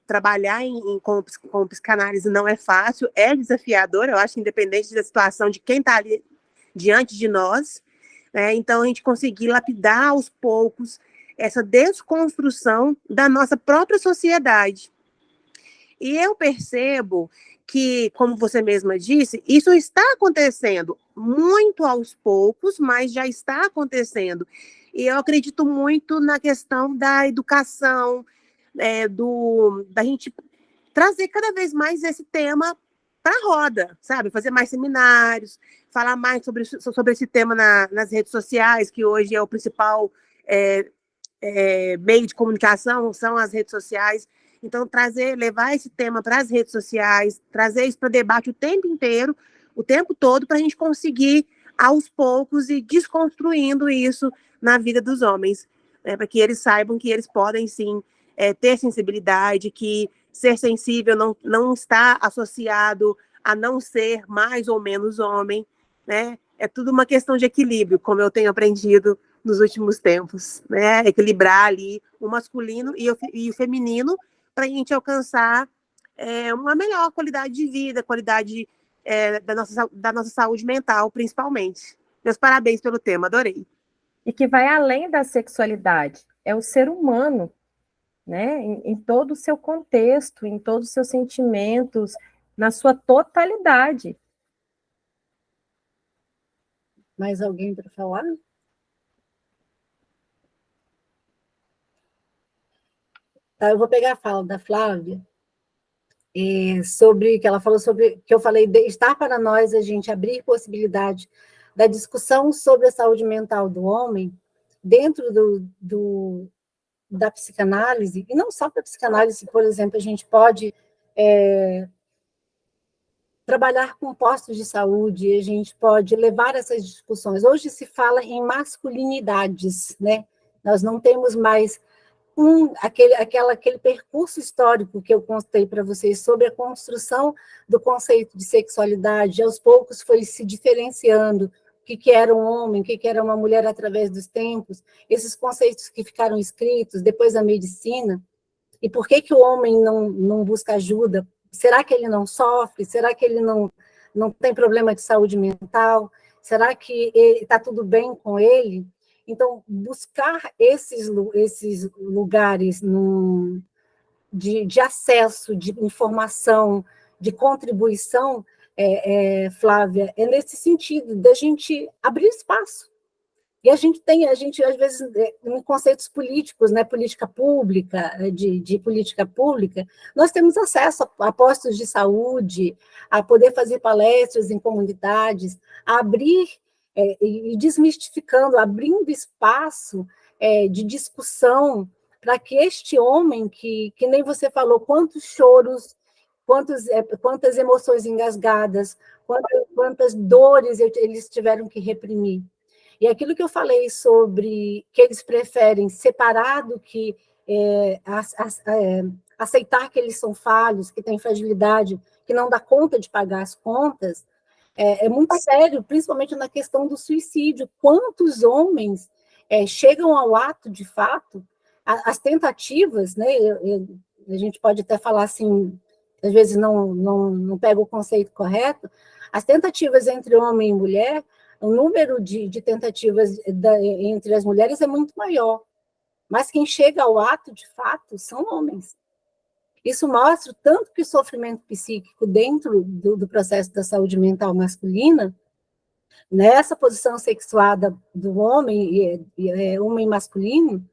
[SPEAKER 5] trabalhar com psicanálise não é fácil, é desafiador, eu acho, independente da situação de quem está ali diante de nós, né? Então, a gente conseguir lapidar aos poucos essa desconstrução da nossa própria sociedade. E eu percebo que, como você mesma disse, isso está acontecendo muito aos poucos, mas já está acontecendo. E eu acredito muito na questão da educação, da gente trazer cada vez mais esse tema para a roda, sabe? Fazer mais seminários, falar mais sobre esse tema nas redes sociais, que hoje é o principal meio de comunicação, são as redes sociais. Então, levar esse tema para as redes sociais, trazer isso para debate o tempo inteiro, o tempo todo, para a gente conseguir, aos poucos, ir desconstruindo isso na vida dos homens, né? Para que eles saibam que eles podem, sim, ter sensibilidade, que ser sensível não está associado a não ser mais ou menos homem, né? É tudo uma questão de equilíbrio, como eu tenho aprendido nos últimos tempos, né? Equilibrar ali o masculino e o feminino para a gente alcançar uma melhor qualidade de vida, qualidade da nossa saúde mental, principalmente. Meus parabéns pelo tema, adorei.
[SPEAKER 1] E que vai além da sexualidade, é o ser humano, né? Em todo o seu contexto, em todos os seus sentimentos, na sua totalidade.
[SPEAKER 2] Mais alguém para falar? Tá, eu vou pegar a fala da Flávia, sobre que ela falou sobre que eu falei de estar para nós a gente abrir possibilidade da discussão sobre a saúde mental do homem dentro da psicanálise, e não só da psicanálise, por exemplo, a gente pode trabalhar com postos de saúde, a gente pode levar essas discussões. Hoje se fala em masculinidades, né? Nós não temos mais aquele percurso histórico que eu contei para vocês sobre a construção do conceito de sexualidade, aos poucos foi se diferenciando o que era um homem, o que era uma mulher através dos tempos, esses conceitos que ficaram escritos, depois a medicina, e por que o homem não busca ajuda? Será que ele não sofre? Será que ele não tem problema de saúde mental? Será que está tudo bem com ele? Então, buscar esses lugares de acesso, de informação, de contribuição, Flávia, é nesse sentido, da gente abrir espaço. E a gente, às vezes, em conceitos políticos, né, política pública, de política pública, nós temos acesso a postos de saúde, a poder fazer palestras em comunidades, a abrir e desmistificando, abrindo espaço de discussão para que este homem, que nem você falou, quantos choros, quantas emoções engasgadas, quantas dores eles tiveram que reprimir. E aquilo que eu falei sobre que eles preferem separar do que aceitar que eles são falhos, que têm fragilidade, que não dá conta de pagar as contas, é muito sério, principalmente na questão do suicídio. Quantos homens chegam ao ato, de fato, as tentativas, né? A gente pode até falar assim, às vezes não pega o conceito correto, as tentativas entre homem e mulher, o número de tentativas entre as mulheres é muito maior, mas quem chega ao ato, de fato, são homens. Isso mostra tanto que o sofrimento psíquico dentro do processo da saúde mental masculina nessa posição sexuada do homem, homem masculino,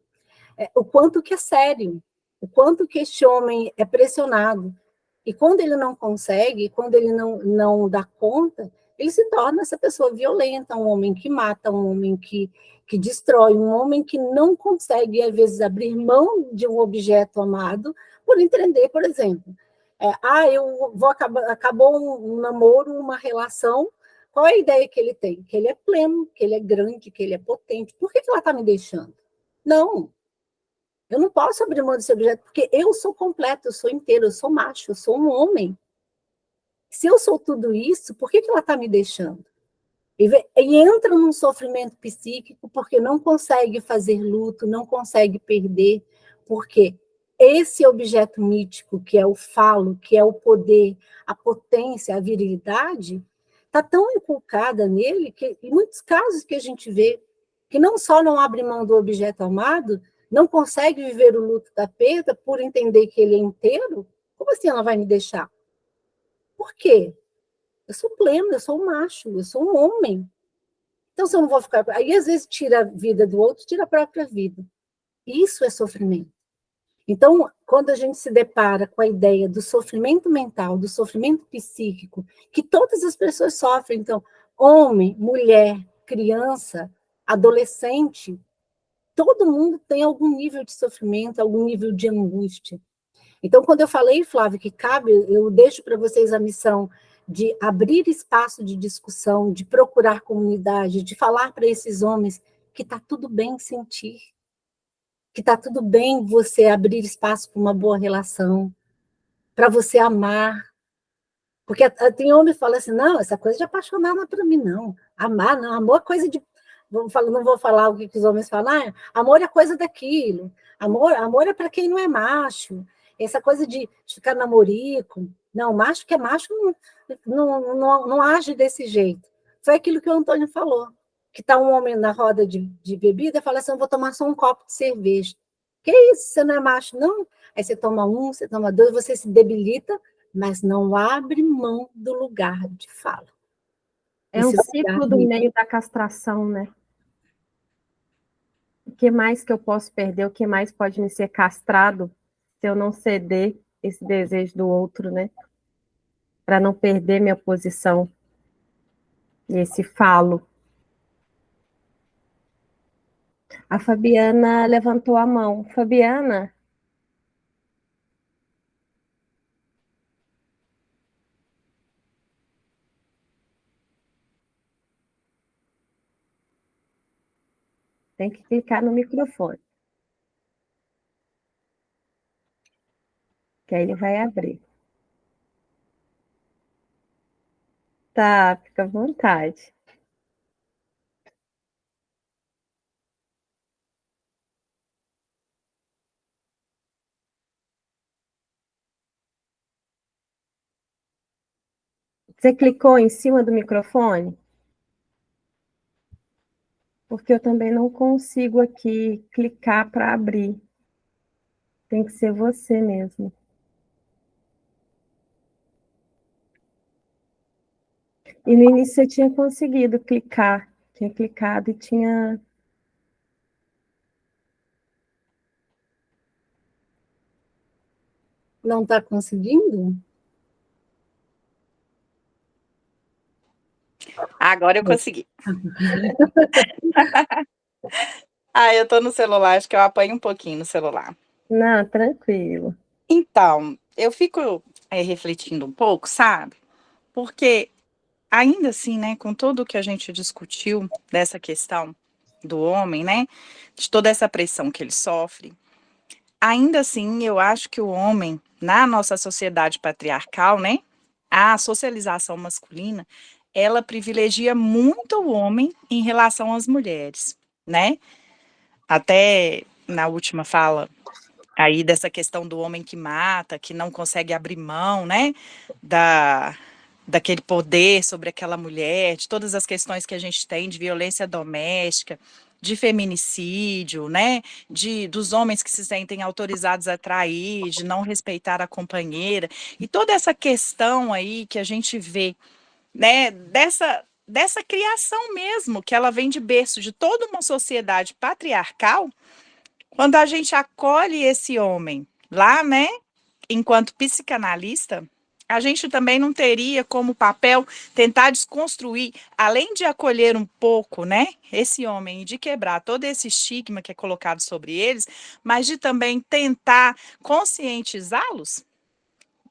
[SPEAKER 2] o quanto que é sério, o quanto que este homem é pressionado. E quando ele não consegue, quando ele não dá conta, ele se torna essa pessoa violenta, um homem que mata, um homem que destrói, um homem que não consegue, às vezes, abrir mão de um objeto amado, por entender, por exemplo, eu vou acabou um namoro, uma relação, qual é a ideia que ele tem? Que ele é pleno, que ele é grande, que ele é potente. Por que ela está me deixando? Não, eu não posso abrir mão desse objeto, porque eu sou completo, eu sou inteiro, eu sou macho, eu sou um homem. Se eu sou tudo isso, por que ela está me deixando? E entra num sofrimento psíquico, porque não consegue fazer luto, não consegue perder, porque esse objeto mítico, que é o falo, que é o poder, a potência, a virilidade, está tão inculcada nele, que em muitos casos que a gente vê, que não só não abre mão do objeto amado, não consegue viver o luto da perda por entender que ele é inteiro, como assim ela vai me deixar? Por quê? Eu sou pleno, eu sou um macho, eu sou um homem. Então, se eu não vou ficar... Aí, às vezes, tira a vida do outro, tira a própria vida. Isso é sofrimento. Então, quando a gente se depara com a ideia do sofrimento mental, do sofrimento psíquico, que todas as pessoas sofrem, então, homem, mulher, criança, adolescente, todo mundo tem algum nível de sofrimento, algum nível de angústia. Então, quando eu falei, Flávio, que cabe, eu deixo para vocês a missão de abrir espaço de discussão, de procurar comunidade, de falar para esses homens que está tudo bem sentir, que está tudo bem você abrir espaço para uma boa relação, para você amar. Porque tem homem que fala assim, não, essa coisa de apaixonar não é para mim, não. Amar, não, amor é coisa de... Não vou falar o que os homens falam, amor é coisa daquilo, amor é para quem não é macho, essa coisa de ficar namorico, não, macho que é macho não age desse jeito. Foi aquilo que o Antônio falou, que está um homem na roda de bebida e fala assim, eu vou tomar só um copo de cerveja. Que isso, você não é macho, não? Aí você toma um, você toma dois, você se debilita, mas não abre mão do lugar de fala.
[SPEAKER 1] É um ciclo do meio da castração, né? O que mais que eu posso perder? O que mais pode me ser castrado se eu não ceder esse desejo do outro, né? Para não perder minha posição. E esse falo. A Fabiana levantou a mão. Fabiana? Tem que clicar no microfone. Que aí ele vai abrir. Tá, fica à vontade. Você clicou em cima do microfone? Porque eu também não consigo aqui clicar para abrir. Tem que ser você mesmo. E no início você tinha conseguido clicar. Tinha clicado e tinha...
[SPEAKER 2] Não está conseguindo?
[SPEAKER 6] Agora eu consegui. Eu tô no celular, acho que eu apanho um pouquinho no celular.
[SPEAKER 1] Não, tranquilo.
[SPEAKER 6] Então, eu fico refletindo um pouco, sabe? Porque ainda assim, né, com tudo que a gente discutiu dessa questão do homem, né, de toda essa pressão que ele sofre, ainda assim eu acho que o homem, na nossa sociedade patriarcal, né, a socialização masculina, ela privilegia muito o homem em relação às mulheres, né? Até na última fala aí dessa questão do homem que mata, que não consegue abrir mão, né, daquele poder sobre aquela mulher, de todas as questões que a gente tem de violência doméstica, de feminicídio, né, dos homens que se sentem autorizados a trair, de não respeitar a companheira, e toda essa questão aí que a gente vê, né, dessa criação mesmo, que ela vem de berço de toda uma sociedade patriarcal, quando a gente acolhe esse homem lá, né, enquanto psicanalista, a gente também não teria como papel tentar desconstruir, além de acolher um pouco, né, esse homem e de quebrar todo esse estigma que é colocado sobre eles, mas de também tentar conscientizá-los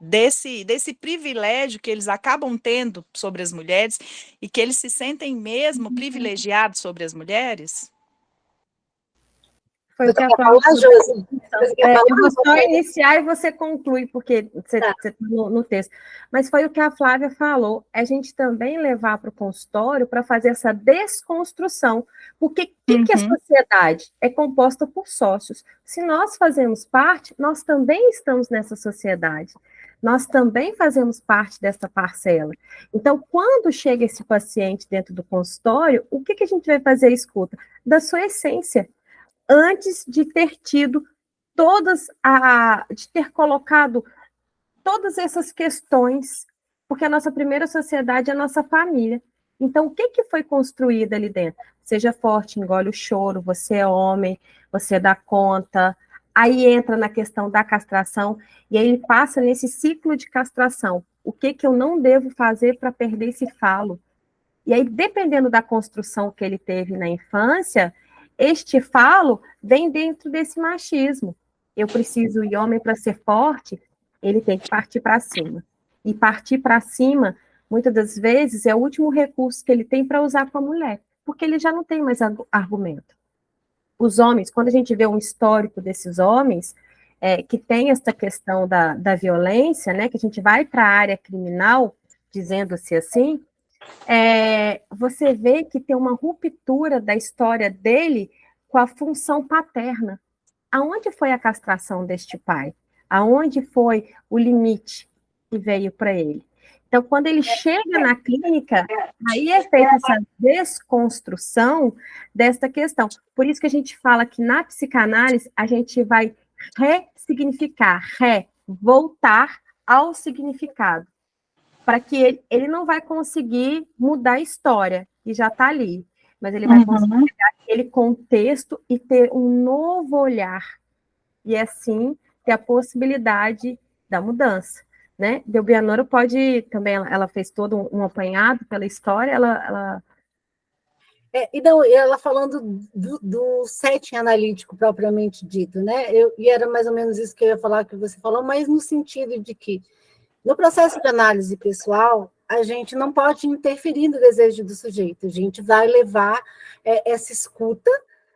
[SPEAKER 6] desse privilégio que eles acabam tendo sobre as mulheres e que eles se sentem mesmo privilegiados sobre as mulheres?
[SPEAKER 1] Foi o que a Flávia falou. Eu vou só iniciar e você conclui, porque você está no texto. Mas foi o que a Flávia falou, a gente também levar para o consultório para fazer essa desconstrução. Porque o que é sociedade? É composta por sócios. Se nós fazemos parte, nós também estamos nessa sociedade. Nós também fazemos parte dessa parcela. Então, quando chega esse paciente dentro do consultório, o que a gente vai fazer a escuta? Da sua essência. Antes de ter tido de ter colocado todas essas questões, porque a nossa primeira sociedade é a nossa família. Então, o que foi construído ali dentro? Seja forte, engole o choro, você é homem, você dá conta. Aí entra na questão da castração, e aí ele passa nesse ciclo de castração. O que eu não devo fazer para perder esse falo? E aí, dependendo da construção que ele teve na infância, este falo vem dentro desse machismo. Eu preciso ir homem para ser forte, ele tem que partir para cima. E partir para cima, muitas das vezes, é o último recurso que ele tem para usar com a mulher, porque ele já não tem mais argumento. Os homens, quando a gente vê um histórico desses homens, que tem essa questão da violência, né, que a gente vai para a área criminal, dizendo-se assim, você vê que tem uma ruptura da história dele com a função paterna. Aonde foi a castração deste pai? Aonde foi o limite que veio para ele? Então, quando ele chega na clínica, aí é feita essa desconstrução desta questão. Por isso que a gente fala que na psicanálise a gente vai ressignificar, voltar ao significado, para que ele não vai conseguir mudar a história, que já está ali, mas ele vai conseguir pegar aquele contexto e ter um novo olhar, e assim ter a possibilidade da mudança, né? Delbianora pode também, ela fez todo um apanhado pela história, ela...
[SPEAKER 2] Então, ela falando do setting analítico propriamente dito, né? E era mais ou menos isso que eu ia falar, que você falou, mas no sentido de que no processo de análise pessoal, a gente não pode interferir no desejo do sujeito, a gente vai levar essa escuta,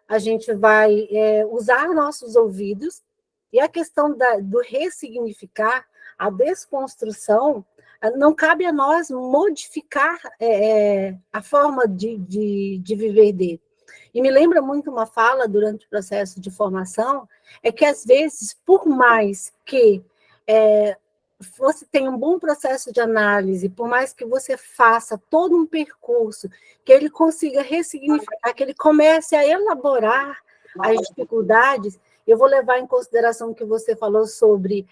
[SPEAKER 2] a gente vai usar nossos ouvidos, e a questão do ressignificar, a desconstrução, não cabe a nós modificar a forma de viver dele. E me lembra muito uma fala durante o processo de formação, que às vezes, por mais que você tenha um bom processo de análise, por mais que você faça todo um percurso, que ele consiga ressignificar, que ele comece a elaborar as dificuldades, eu vou levar em consideração o que você falou sobre,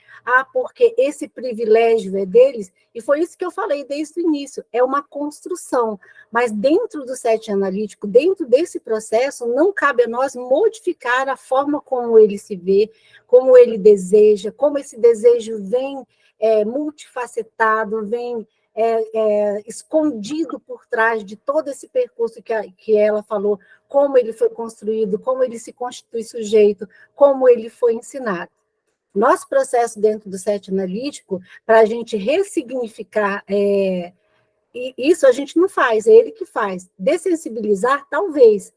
[SPEAKER 2] porque esse privilégio é deles, e foi isso que eu falei desde o início, é uma construção, mas dentro do setting analítico, dentro desse processo, não cabe a nós modificar a forma como ele se vê, como ele deseja, como esse desejo vem multifacetado, vem escondido por trás de todo esse percurso que ela falou, como ele foi construído, como ele se constitui sujeito, como ele foi ensinado. Nosso processo dentro do setting analítico, para a gente ressignificar, e isso a gente não faz, é ele que faz. Dessensibilizar, talvez,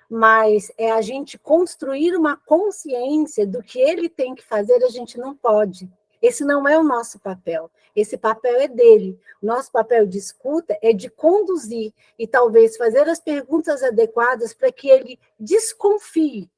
[SPEAKER 2] mas a gente construir uma consciência do que ele tem que fazer, a gente não pode. Esse não é o nosso papel, esse papel é dele. O nosso papel de escuta é de conduzir e talvez fazer as perguntas adequadas para que ele desconfie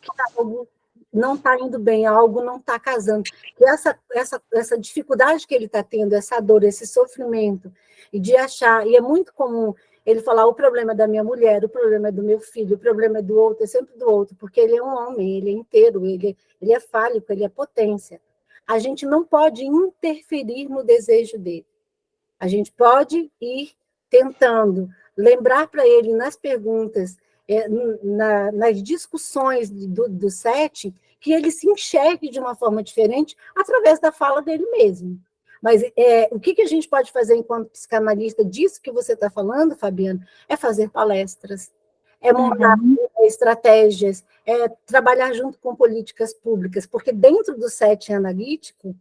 [SPEAKER 2] que algo não está indo bem, algo não está casando. Que essa dificuldade que ele está tendo, essa dor, esse sofrimento, e de achar, e é muito comum ele falar, o problema é da minha mulher, o problema é do meu filho, o problema é do outro, é sempre do outro, porque ele é um homem, ele é inteiro, ele é fálico, ele é potência. A gente não pode interferir no desejo dele. A gente pode ir tentando lembrar para ele nas perguntas, nas discussões do SET, que ele se enxergue de uma forma diferente através da fala dele mesmo. Mas o que a gente pode fazer enquanto psicanalista disso que você está falando, Fabiana, é fazer palestras, é montar estratégias, é trabalhar junto com políticas públicas, porque dentro do SET analítico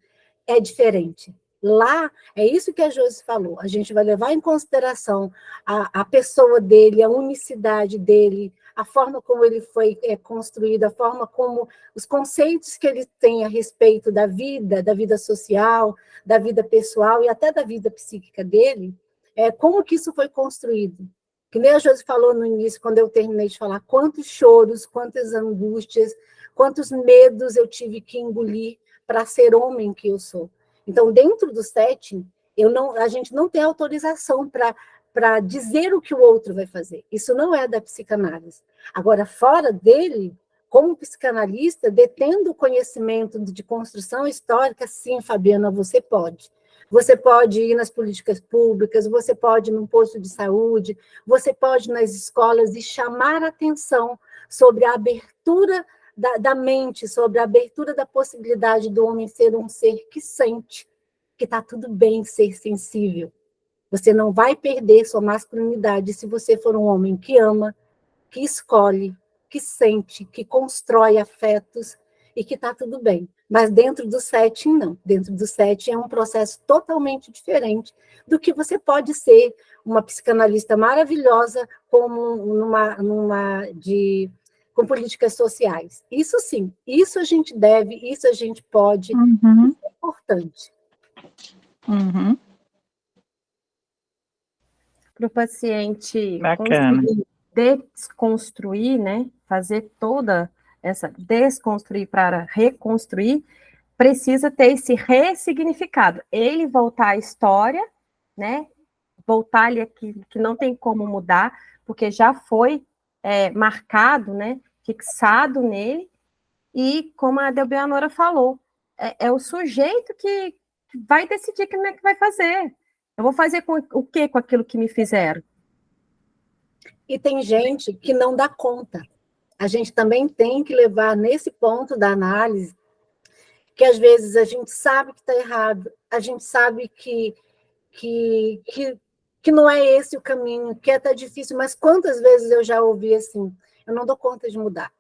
[SPEAKER 2] é diferente. Lá, é isso que a Josi falou, a gente vai levar em consideração a pessoa dele, a unicidade dele, a forma como ele foi construído, a forma como os conceitos que ele tem a respeito da vida social, da vida pessoal e até da vida psíquica dele, como que isso foi construído. Que nem a Josi falou no início, quando eu terminei de falar, quantos choros, quantas angústias, quantos medos eu tive que engolir para ser homem que eu sou. Então, dentro do setting, a gente não tem autorização para dizer o que o outro vai fazer. Isso não é da psicanálise. Agora, fora dele, como psicanalista, detendo o conhecimento de construção histórica, sim, Fabiana, você pode. Você pode ir nas políticas públicas, você pode ir num posto de saúde, você pode ir nas escolas e chamar a atenção sobre a abertura da mente, sobre a abertura da possibilidade do homem ser um ser que sente, que está tudo bem ser sensível. Você não vai perder sua masculinidade se você for um homem que ama, que escolhe, que sente, que constrói afetos e que está tudo bem. Mas dentro do setting, não. Dentro do setting é um processo totalmente diferente do que você pode ser uma psicanalista maravilhosa como com políticas sociais. Isso sim, isso a gente deve, isso a gente pode, isso é importante.
[SPEAKER 1] Para o paciente
[SPEAKER 6] conseguir
[SPEAKER 1] desconstruir, né, fazer toda essa desconstruir para reconstruir, precisa ter esse ressignificado. Ele voltar à história, né, voltar ali aquilo que não tem como mudar, porque já foi marcado, né, fixado nele, e como a Delbianora falou, é o sujeito que vai decidir como é que vai fazer. Eu vou fazer o que com aquilo que me fizeram?
[SPEAKER 2] E tem gente que não dá conta. A gente também tem que levar nesse ponto da análise, que às vezes a gente sabe que está errado, a gente sabe que não é esse o caminho, que é difícil, mas quantas vezes eu já ouvi assim, eu não dou conta de mudar.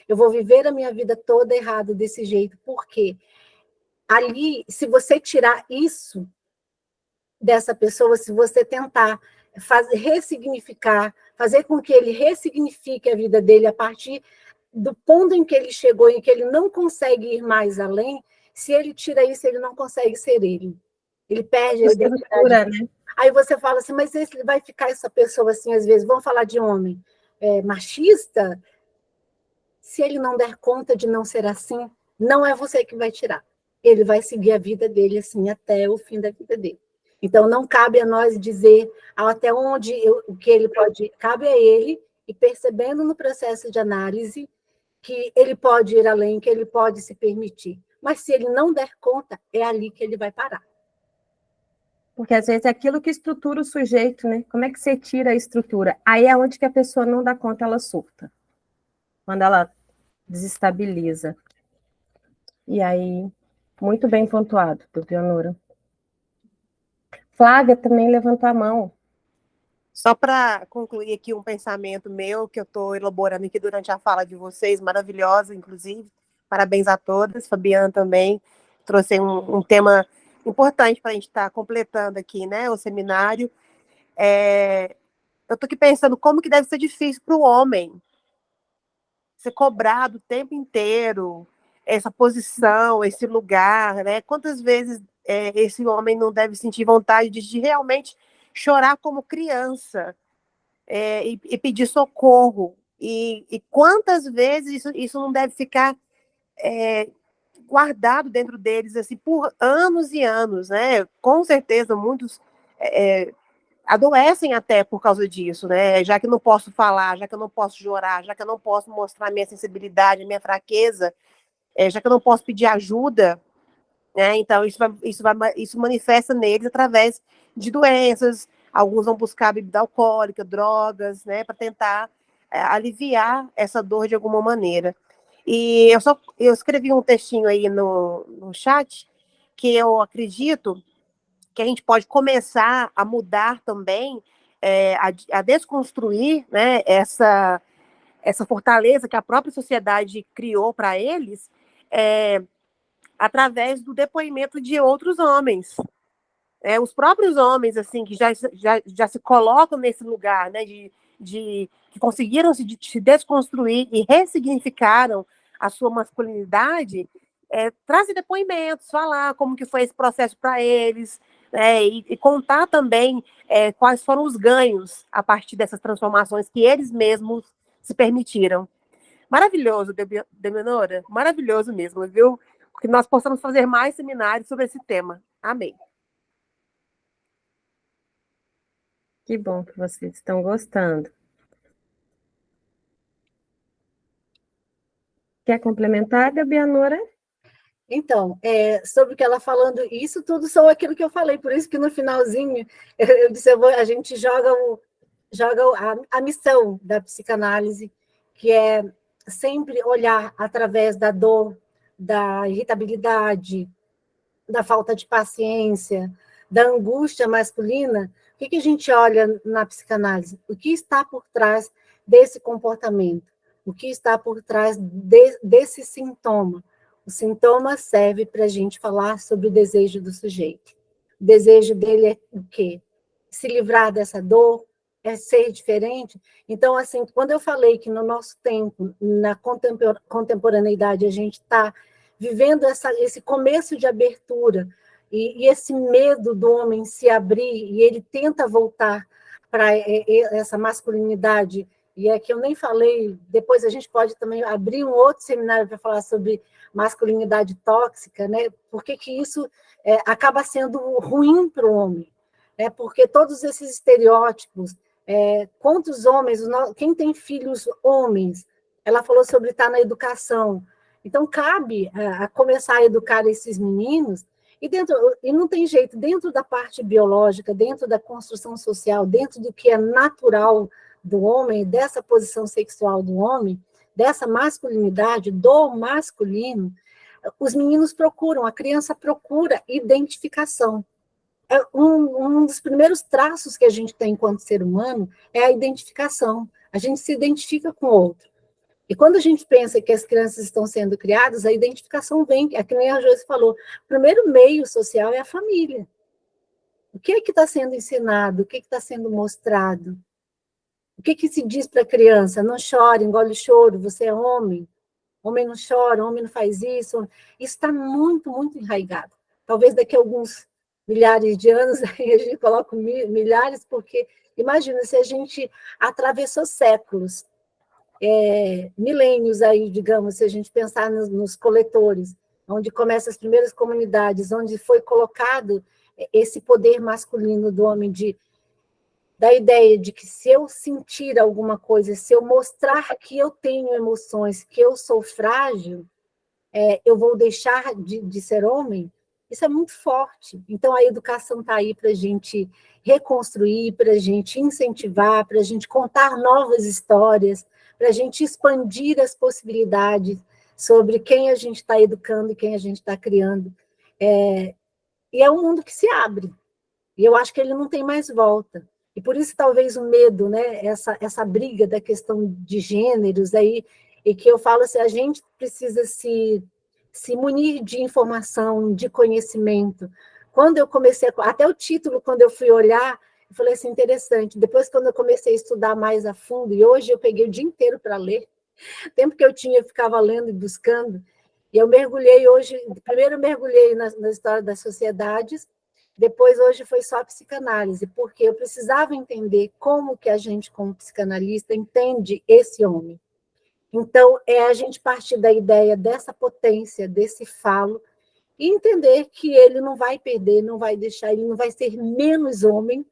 [SPEAKER 2] Eu vou viver a minha vida toda errado desse jeito, porque ali, se você tirar isso dessa pessoa, se você tentar ressignificar, fazer com que ele ressignifique a vida dele a partir do ponto em que ele chegou, em que ele não consegue ir mais além, se ele tira isso, ele não consegue ser ele. Ele perde a identidade. Né? Aí você fala assim, mas ele vai ficar essa pessoa assim, às vezes, vamos falar de homem machista, se ele não der conta de não ser assim, não é você que vai tirar. Ele vai seguir a vida dele assim até o fim da vida dele. Então, não cabe a nós dizer até onde o que ele pode... Cabe a ele, e percebendo no processo de análise que ele pode ir além, que ele pode se permitir. Mas se ele não der conta, é ali que ele vai parar.
[SPEAKER 1] Porque às vezes é aquilo que estrutura o sujeito, né? Como é que você tira a estrutura? Aí é onde que a pessoa não dá conta, ela surta. Quando ela desestabiliza. E aí, muito bem pontuado, Delbianora. Flávia também levantou a mão.
[SPEAKER 5] Só para concluir aqui um pensamento meu, que eu estou elaborando aqui durante a fala de vocês, maravilhosa, inclusive. Parabéns a todas. Fabiana também trouxe um tema importante para a gente estar completando aqui, né, o seminário. Eu estou aqui pensando como que deve ser difícil para o homem ser cobrado o tempo inteiro, essa posição, esse lugar, né? Quantas vezes esse homem não deve sentir vontade de realmente chorar como criança e pedir socorro? E quantas vezes isso não deve ficar guardado dentro deles assim, por anos e anos, né? Com certeza, muitos adoecem até por causa disso, né? Já que eu não posso falar, já que eu não posso chorar, já que eu não posso mostrar minha sensibilidade, minha fraqueza, já que eu não posso pedir ajuda, né? Então isso manifesta neles através de doenças, Alguns vão buscar bebida alcoólica, drogas, né, para tentar aliviar essa dor de alguma maneira. E eu escrevi um textinho aí no chat, que eu acredito que a gente pode começar a mudar também, a desconstruir, né, essa fortaleza que a própria sociedade criou para eles, através do depoimento de outros homens. Os próprios homens, assim, que já se colocam nesse lugar, né, que conseguiram se desconstruir e ressignificaram a sua masculinidade, trazem depoimentos, falar como que foi esse processo para eles, e contar também quais foram os ganhos a partir dessas transformações que eles mesmos se permitiram. Maravilhoso, Delminora, maravilhoso mesmo, viu? Que nós possamos fazer mais seminários sobre esse tema. Amém.
[SPEAKER 1] Que bom que vocês estão gostando. Quer complementar, Delbianora?
[SPEAKER 2] Então, sobre o que ela falando, isso tudo são aquilo que eu falei, por isso que no finalzinho eu disse, a gente joga a missão da psicanálise, que é sempre olhar através da dor, da irritabilidade, da falta de paciência, da angústia masculina. O que a gente olha na psicanálise? O que está por trás desse comportamento? O que está por trás desse sintoma? O sintoma serve para a gente falar sobre o desejo do sujeito. O desejo dele é o quê? Se livrar dessa dor, é ser diferente. Então, assim, quando eu falei que no nosso tempo, na contemporaneidade, a gente está vivendo esse começo de abertura, e esse medo do homem se abrir, e ele tenta voltar para essa masculinidade, e é que eu nem falei, depois a gente pode também abrir um outro seminário para falar sobre masculinidade tóxica, né? Por que isso acaba sendo ruim para o homem? Porque todos esses estereótipos, quantos homens, quem tem filhos homens, ela falou sobre estar na educação, então cabe a começar a educar esses meninos, e não tem jeito, dentro da parte biológica, dentro da construção social, dentro do que é natural do homem, dessa posição sexual do homem, dessa masculinidade, do masculino, os meninos procuram, a criança procura identificação. Um dos primeiros traços que a gente tem enquanto ser humano é a identificação. A gente se identifica com o outro. E quando a gente pensa que as crianças estão sendo criadas, a identificação vem, é que nem a Josi falou, o primeiro meio social é a família. O que é que está sendo ensinado? O que está sendo mostrado? O que se diz para a criança? Não chore, engole o choro, você é homem. Homem não chora, homem não faz isso. Isso está muito, muito enraizado. Talvez daqui a alguns milhares de anos, aí a gente coloca milhares, porque imagina se a gente atravessou séculos, milênios aí, digamos, se a gente pensar nos coletores, onde começam as primeiras comunidades, onde foi colocado esse poder masculino do homem, da ideia de que se eu sentir alguma coisa, se eu mostrar que eu tenho emoções, que eu sou frágil, eu vou deixar de ser homem. Isso é muito forte. Então, a educação está aí para a gente reconstruir, para a gente incentivar, para a gente contar novas histórias, para a gente expandir as possibilidades sobre quem a gente está educando e quem a gente está criando. E é um mundo que se abre. E eu acho que ele não tem mais volta. E por isso, talvez, o medo, né? Essa briga da questão de gêneros aí, e que eu falo assim, a gente precisa se munir de informação, de conhecimento. Quando eu comecei, até o título, quando eu fui olhar, eu falei assim, interessante. Depois, quando eu comecei a estudar mais a fundo, e hoje eu peguei o dia inteiro para ler, o tempo que eu tinha, eu ficava lendo e buscando, e eu mergulhei hoje, primeiro eu mergulhei na história das sociedades, depois hoje foi só a psicanálise, porque eu precisava entender como que a gente, como psicanalista, entende esse homem. Então, a gente partir da ideia dessa potência, desse falo, e entender que ele não vai perder, não vai deixar, ele não vai ser menos homem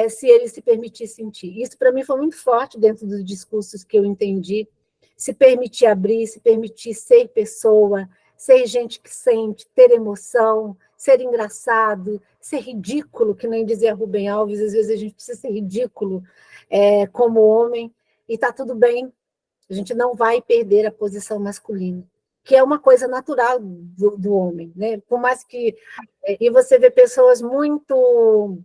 [SPEAKER 2] se ele se permitir sentir. Isso, para mim, foi muito forte dentro dos discursos que eu entendi. Se permitir abrir, se permitir ser pessoa, ser gente que sente, ter emoção, ser engraçado, ser ridículo, que nem dizia Rubem Alves, às vezes a gente precisa ser ridículo como homem, e está tudo bem, a gente não vai perder a posição masculina, que é uma coisa natural do homem, né? Por mais que... E você vê pessoas muito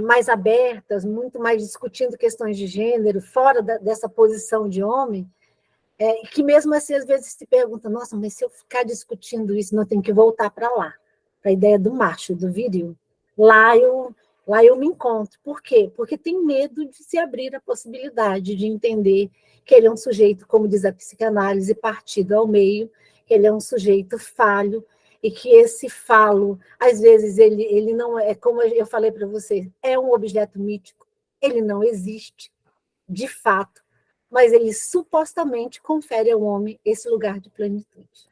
[SPEAKER 2] mais abertas, muito mais discutindo questões de gênero, fora dessa posição de homem, que mesmo assim, às vezes, se pergunta, nossa, mas se eu ficar discutindo isso, não tenho que voltar para lá, para a ideia do macho, do viril. Lá eu me encontro. Por quê? Porque tem medo de se abrir a possibilidade de entender que ele é um sujeito, como diz a psicanálise, partido ao meio, que ele é um sujeito falho, e que esse falo, às vezes, ele não é, como eu falei para vocês, é um objeto mítico, ele não existe, de fato, mas ele supostamente confere ao homem esse lugar de plenitude.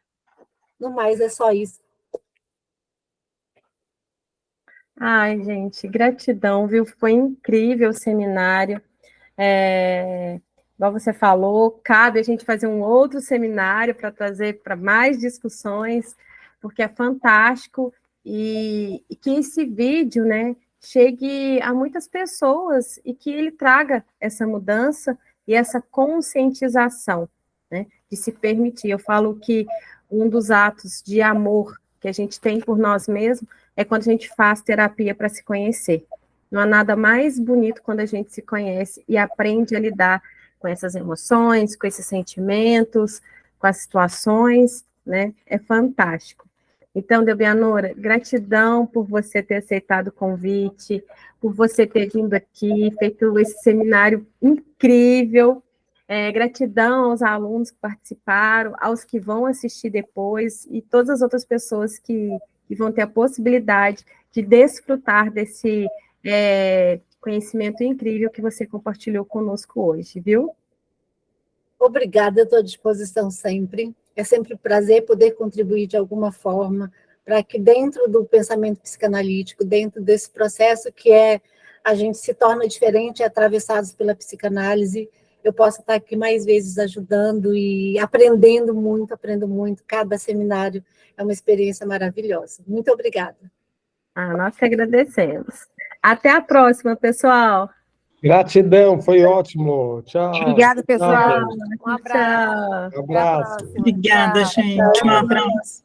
[SPEAKER 2] No mais, é só isso.
[SPEAKER 1] Ai, gente, gratidão, viu? Foi incrível o seminário. Igual você falou, cabe a gente fazer um outro seminário para trazer para mais discussões, porque é fantástico, e que esse vídeo, né, chegue a muitas pessoas e que ele traga essa mudança e essa conscientização, né, de se permitir. Eu falo que um dos atos de amor que a gente tem por nós mesmos é quando a gente faz terapia para se conhecer. Não há nada mais bonito quando a gente se conhece e aprende a lidar com essas emoções, com esses sentimentos, com as situações, né? É fantástico. Então, Delbianora, gratidão por você ter aceitado o convite, por você ter vindo aqui, feito esse seminário incrível. Gratidão aos alunos que participaram, aos que vão assistir depois e todas as outras pessoas que vão ter a possibilidade de desfrutar desse conhecimento incrível que você compartilhou conosco hoje, viu?
[SPEAKER 2] Obrigada, eu estou à disposição sempre. É sempre um prazer poder contribuir de alguma forma para que dentro do pensamento psicanalítico, dentro desse processo que a gente se torna diferente, atravessados pela psicanálise, eu possa estar aqui mais vezes ajudando e aprendo muito. Cada seminário é uma experiência maravilhosa. Muito obrigada.
[SPEAKER 1] Nós que agradecemos. Até a próxima, pessoal.
[SPEAKER 4] Gratidão, foi ótimo. Tchau.
[SPEAKER 5] Obrigada, pessoal.
[SPEAKER 2] Um abraço.
[SPEAKER 4] Um abraço.
[SPEAKER 7] Obrigada, gente. Um abraço.